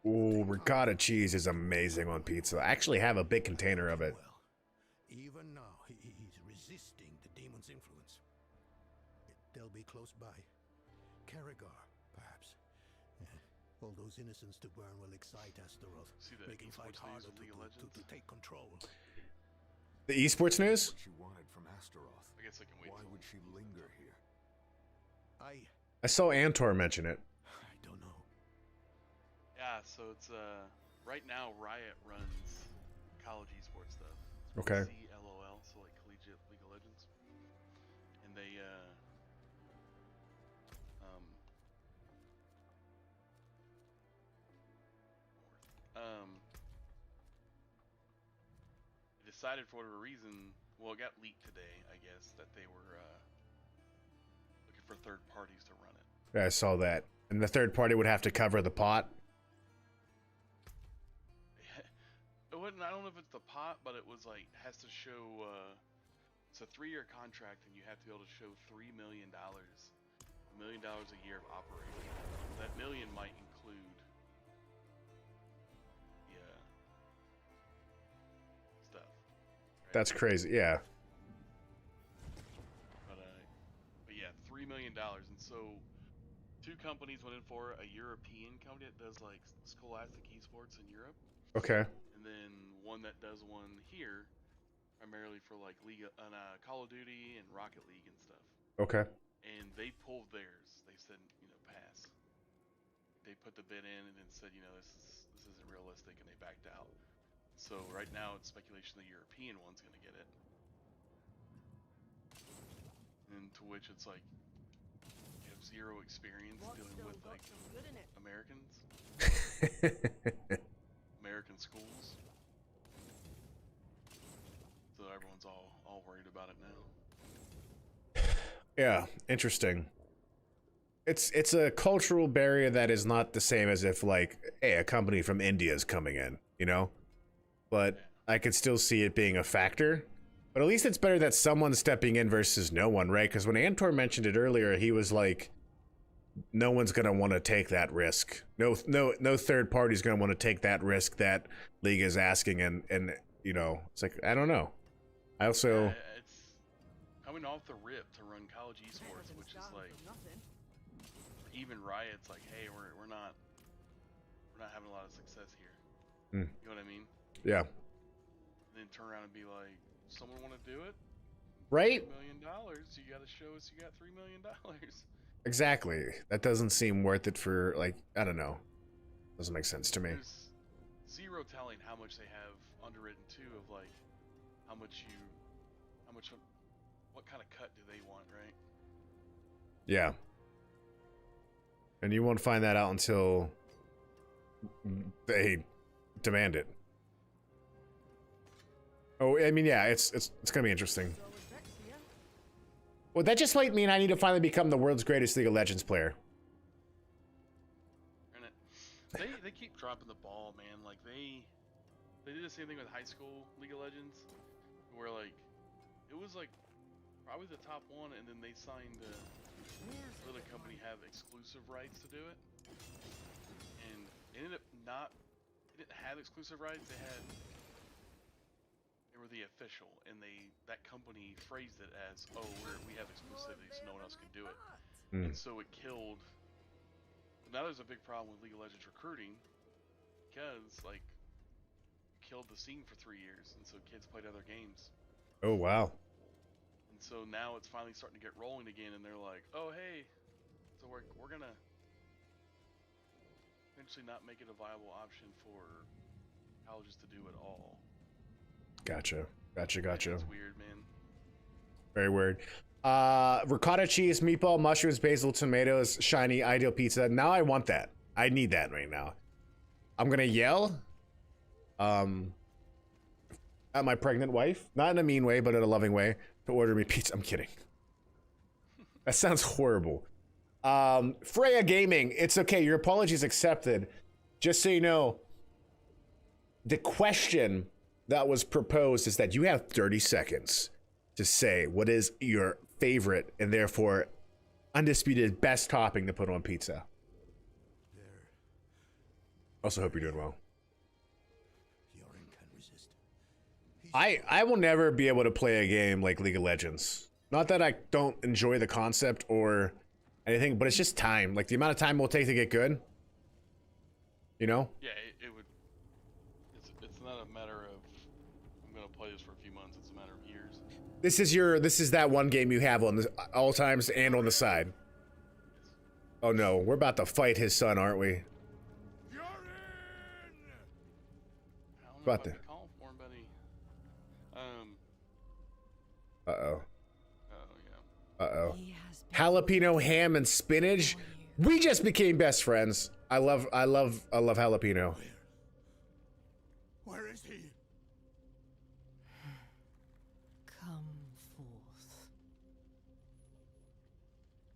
Ooh, ricotta cheese is amazing on pizza. I actually have a big container of it. Well, even now, he's resisting the demon's influence. They'll be close by. Karagar, perhaps. All those innocents to burn will excite Astaroth, See the making fight esports news harder of League of Legends? to take control. The esports news? What she wanted from Astaroth. I guess I can wait. Why till- would she linger here? I saw Antor mention it. I don't know. Yeah, so it's right now Riot runs college esports stuff. It's Okay. CLOL, so like Collegiate League of Legends, and they decided for whatever reason. Well, it got leaked today, I guess, that they were looking for third parties to run it. Yeah, I saw that. And the third party would have to cover the pot. It wouldn't I don't know if it's the pot, but it was like has to show. It's a 3-year contract, and you have to be able to show $3 million, $1 million a year of operating. That million might include, yeah, stuff. Right? That's crazy. Yeah. But yeah, $3 million, and so 2 companies went in for a European company that does like Scholastic Esports in Europe, Okay. and then one that does one here, primarily for like League and Call of Duty and Rocket League and stuff. Okay. And they pulled theirs. They said, pass. They put the bid in and then said, this isn't realistic, and they backed out. So right now it's speculation the European one's gonna get it. And to which it's like, you have 0 experience dealing with like Americans, American schools. So everyone's all worried about it now. Yeah, interesting. It's a cultural barrier that is not the same as if like, hey, a company from India is coming in, But I could still see it being a factor. But at least it's better that someone's stepping in versus no one, right? Because when Antor mentioned it earlier, he was like, no one's gonna want to take that risk. No third party's gonna want to take that risk that League is asking, and it's like, I don't know. I also it's coming off the rip to run college esports, which is like, even Riot's like, hey, we're not having a lot of success here. You know what I mean? Yeah. And then turn around and be like, someone want to do it? Right? $3 million. You got to show us you got $3 million. Exactly. That doesn't seem worth it for, like, I don't know. Doesn't make sense to me. There's 0 telling how much they have underwritten too, of like what kind of cut do they want, right? Yeah. And you won't find that out until they demand it. Oh, I mean, yeah, it's gonna be interesting. Well, that just might mean I need to finally become the world's greatest League of Legends player. And they keep dropping the ball, man. Like they did the same thing with high school League of Legends, where like it was like probably the top one, and then they signed the company have exclusive rights to do it, and it ended up they didn't have exclusive rights. They were the official, and that company phrased it as, oh, we have exclusivity, so no one else can do it. And so it killed. Now there's a big problem with League of Legends recruiting, because like killed the scene for 3 years, and so kids played other games. Oh wow. And so now it's finally starting to get rolling again, and they're like, oh hey, so we're gonna eventually not make it a viable option for colleges to do it all. Gotcha. It's weird, man. Very weird. Ricotta cheese, meatball, mushrooms, basil, tomatoes, shiny, ideal pizza. Now I want that. I need that right now. I'm gonna yell at my pregnant wife, not in a mean way, but in a loving way, to order me pizza. I'm kidding. That sounds horrible. Freya Gaming, it's okay. Your apologies accepted. Just so you know, the question that was proposed is that you have 30 seconds to say what is your favorite and therefore undisputed best topping to put on pizza. Also hope you're doing well. I will never be able to play a game like League of Legends. Not that I don't enjoy the concept or anything, but it's just time. Like the amount of time it will take to get good. You know? Yeah, it would. It's not a matter of I'm gonna play this for a few months. It's a matter of years. This is that one game you have on the all times and on the side. Oh no, we're about to fight his son, aren't we? You're in. I don't know About if I to. can call for him, buddy. Uh-oh. Oh yeah. Uh-oh. He has been Jalapeno ham and spinach. We just became best friends. I love jalapeno. Where is he? come forth.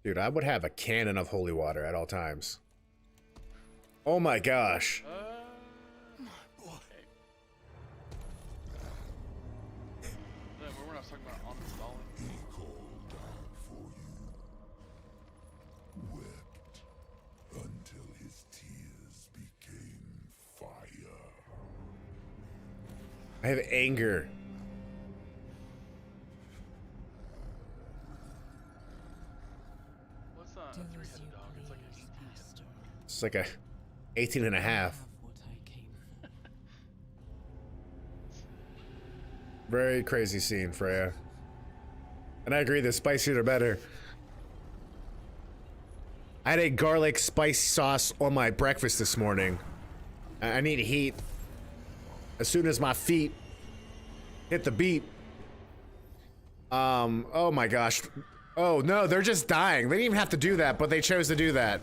Dude, I would have a cannon of holy water at all times. Oh my gosh. I have anger. What's a Do as three-headed you dog? It's like an please, 18-headed Pastor. dog. It's like a 18 and a half. Have what I came for. Very crazy scene, Freya. And I agree, the spicier the better. I had a garlic spice sauce on my breakfast this morning. I need heat. As soon as my feet hit the beat. Oh my gosh. Oh no, they're just dying. They didn't even have to do that, but they chose to do that.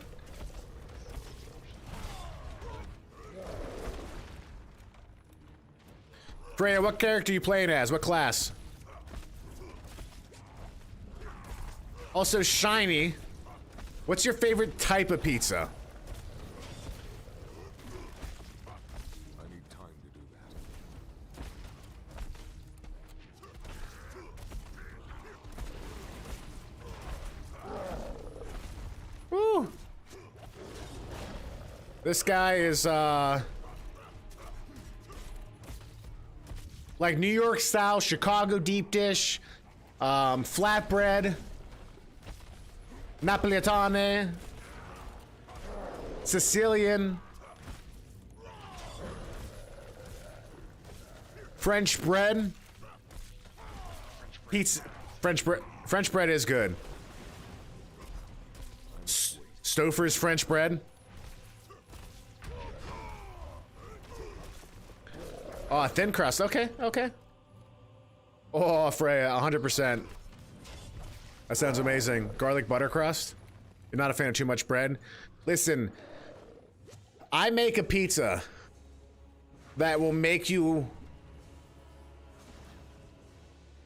Freya, what character are you playing as? What class? Also, Shiny, what's your favorite type of pizza? I need time to do that. Woo! This guy is, like New York style, Chicago deep dish, flatbread, Napolitane, Sicilian, French bread, pizza, French bread is good. Stouffer's French bread. Oh, thin crust. Okay, okay. Oh, Freya, 100%. That sounds amazing. Garlic butter crust. You're not a fan of too much bread? Listen, I make a pizza that will make you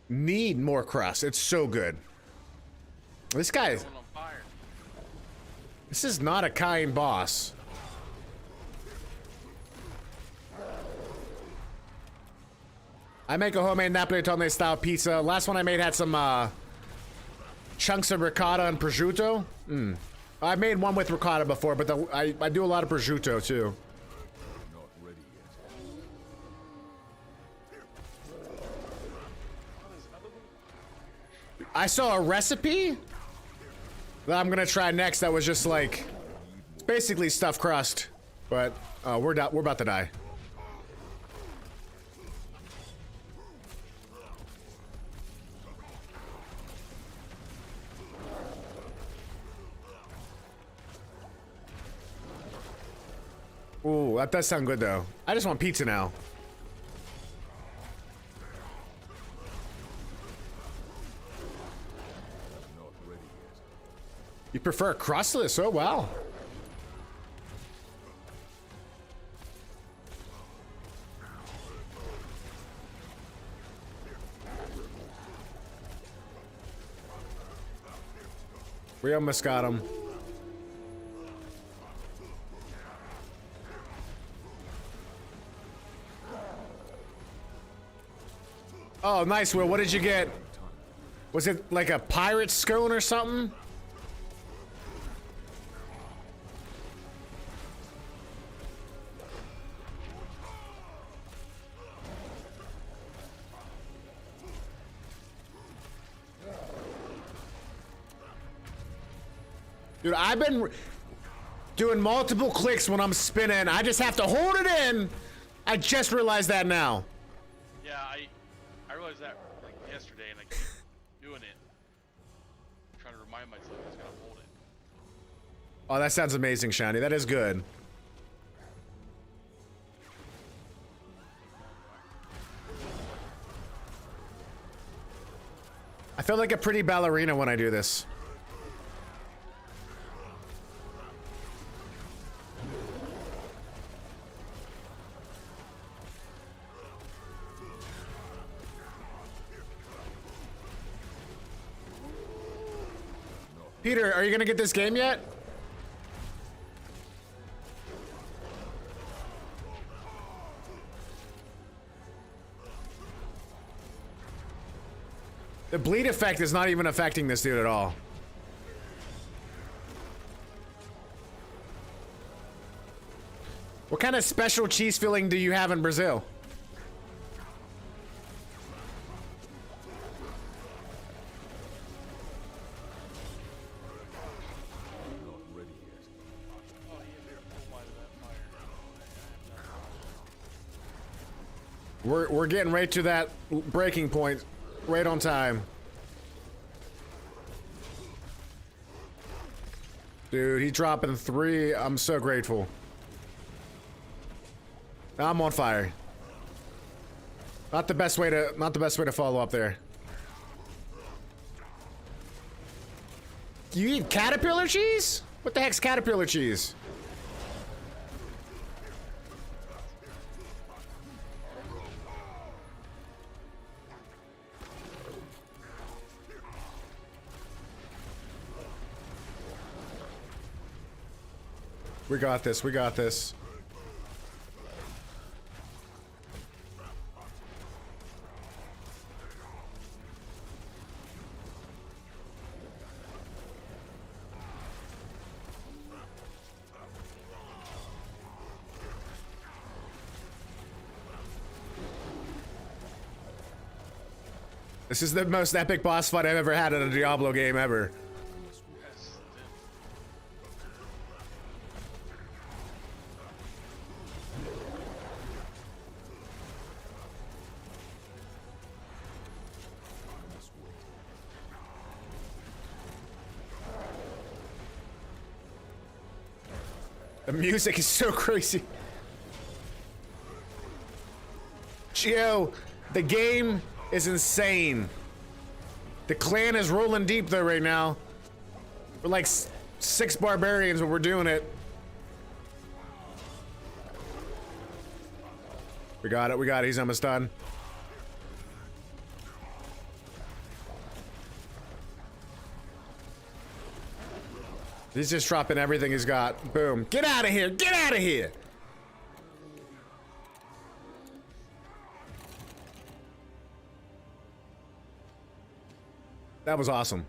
need more crust. It's so good. This guy, Going on fire. this is not a kind boss. I make a homemade Napolitane style pizza. Last one I made had some chunks of ricotta and prosciutto. I made one with ricotta before, but I do a lot of prosciutto too. Not ready yet. I saw a recipe that I'm gonna try next that was just like, it's basically stuffed crust, but we're about to die. Ooh, that does sound good though. I just want pizza now. Not ready yet. You prefer crustless? Oh wow. We almost got him. Oh, nice, Will. What did you get? Was it like a pirate scone or something? Dude, I've been doing multiple clicks when I'm spinning. I just have to hold it in. I just realized that now. Yeah, I realized that like yesterday, and I keep doing it. I'm trying to remind myself I was gonna hold it. Oh, that sounds amazing, Shiny. That is good. I feel like a pretty ballerina when I do this. Peter, are you gonna get this game yet? The bleed effect is not even affecting this dude at all. What kind of special cheese filling do you have in Brazil? We're getting right to that breaking point, right on time. Dude, he's dropping 3. I'm so grateful. I'm on fire. Not the best way to follow up there. You eat caterpillar cheese? What the heck's caterpillar cheese? We got this, we got this. This is the most epic boss fight I've ever had in a Diablo game ever. The music is so crazy. Gio, the game is insane. The clan is rolling deep though right now. We're like 6 barbarians when we're doing it. We got it, we got it. He's almost done. He's just dropping everything he's got. Boom. Get out of here! Get out of here! That was awesome.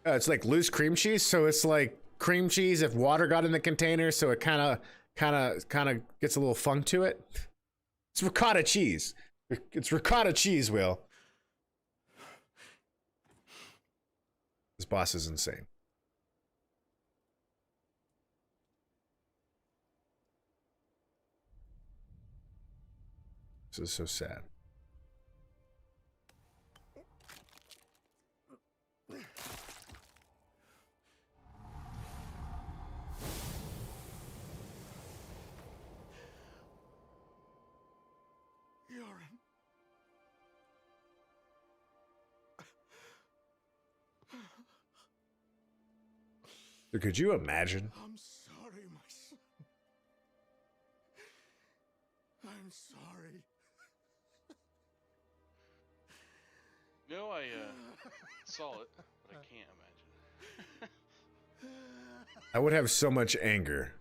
It's like loose cream cheese, so it's like cream cheese if water got in the container, so it kind of gets a little funk to it. It's ricotta cheese. It's ricotta cheese, Will. This boss is insane. This is so sad. Could you imagine? I'm sorry, my son. I'm sorry. No, I saw it, but I can't imagine. I would have so much anger.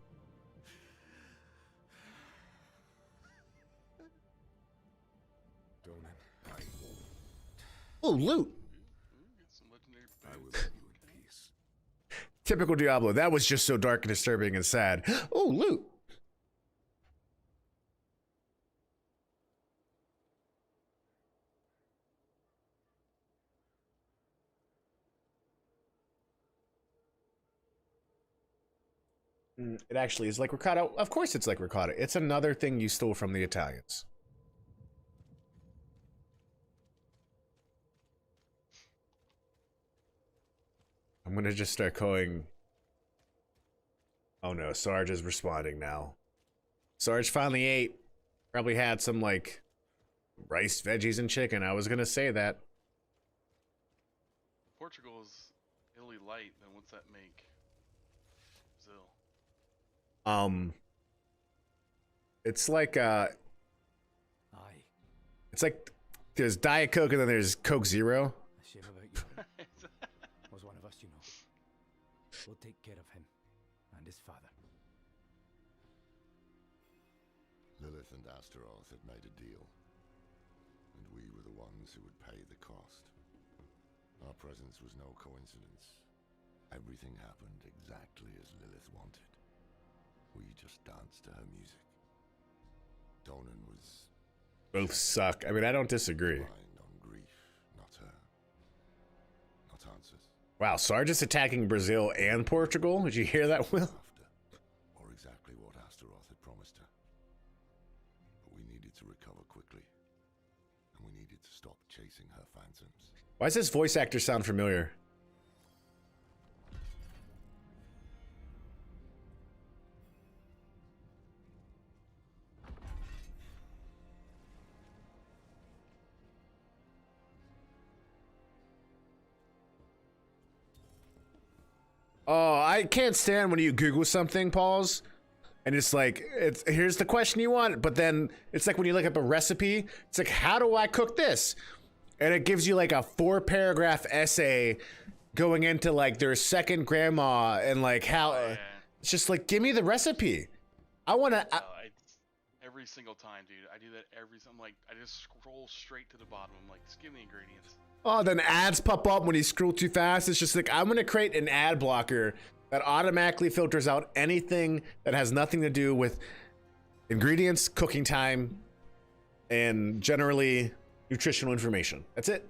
Oh, loot! I will leave you in peace. Typical Diablo. That was just so dark and disturbing and sad. Oh, loot! It actually is like ricotta. Of course it's like ricotta. It's another thing you stole from the Italians. I'm gonna just start going. Oh no, Sarge is responding now. Sarge finally ate. Probably had some like rice, veggies, and chicken. I was gonna say that. Portugal is Italy light, then what's that make Brazil? It's like Aye. it's like there's Diet Coke and then there's Coke Zero. A shame about you. Was one of us, you know. We'll take care of him and his father. Lilith and Astaroth had made a deal, and we were the ones who would pay the cost. Our presence was no coincidence. Everything happened exactly as Lilith wanted. We just danced to her music. Donan was Both suck. I mean, I don't disagree. relying on grief, not her. Not answers. Wow, Sarge is attacking Brazil and Portugal. Did you hear that, Will? After, or exactly what Astaroth had promised her. chasing her phantoms. Why does this voice actor sound familiar? Oh, I can't stand when you Google something, Pauls, and it's like, here's the question you want, but then it's like when you look up a recipe, it's like, how do I cook this? And it gives you like a 4-paragraph essay going into like their second grandma and like how it's just like, give me the recipe. I want to. Every single time, dude. I do that I'm like, I just scroll straight to the bottom. I'm like, just give me the ingredients. Oh, then ads pop up when you scroll too fast. It's just like, I'm going to create an ad blocker that automatically filters out anything that has nothing to do with ingredients, cooking time, and generally nutritional information. That's it.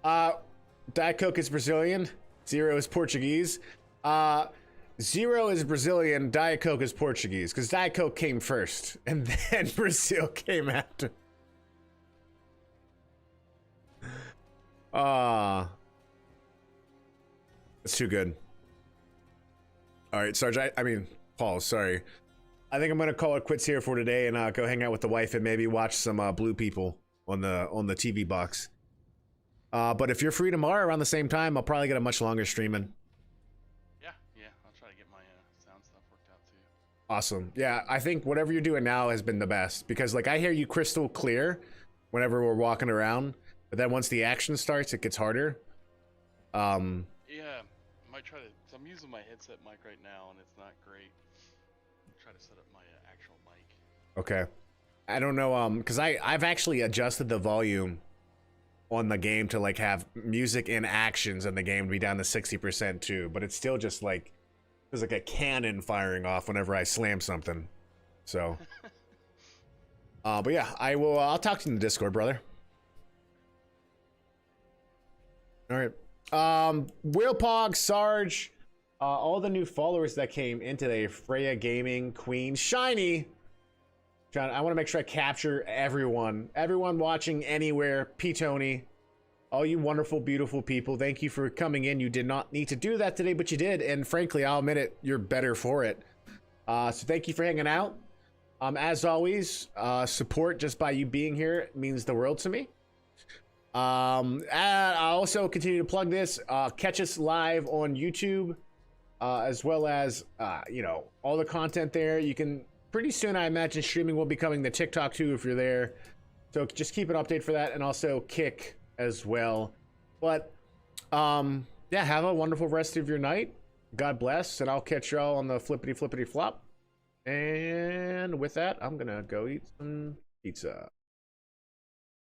Diet Coke is Brazilian. Zero is Portuguese. Zero is Brazilian. Diet Coke is Portuguese. Because Diet Coke came first. And then Brazil came after. It's too good. All right, Sarge. I mean, Paul, sorry. I think I'm gonna call it quits here for today and go hang out with the wife and maybe watch some Blue People on the TV box. But if you're free tomorrow around the same time, I'll probably get a much longer streaming. Yeah, I'll try to get my sound stuff worked out too. Awesome. Yeah, I think whatever you're doing now has been the best because like I hear you crystal clear whenever we're walking around, but then once the action starts, it gets harder. Yeah, I might try to. So I'm using my headset mic right now, and it's not great. I'll try to set up my actual mic. Okay. I don't know, because I've actually adjusted the volume on the game to like have music and actions in the game to be down to 60% too, but it's still just like there's like a cannon firing off whenever I slam something. So, but yeah, I'll talk to you in the Discord, brother. All right. Willpog, Sarge, all the new followers that came in today, Freya Gaming, Queen, Shiny. John, I want to make sure I capture everyone watching anywhere. P. Tony, all you wonderful, beautiful people. Thank you for coming in. You did not need to do that today, but you did. And frankly, I'll admit it, you're better for it. So thank you for hanging out. As always, support just by you being here means the world to me. And I'll also continue to plug this. Catch us live on YouTube, as well as, all the content there. You can pretty soon, I imagine streaming will be coming to TikTok too if you're there. So just keep an update for that, and also Kick as well. But yeah, have a wonderful rest of your night. God bless, and I'll catch y'all on the flippity flop. And with that, I'm gonna go eat some pizza.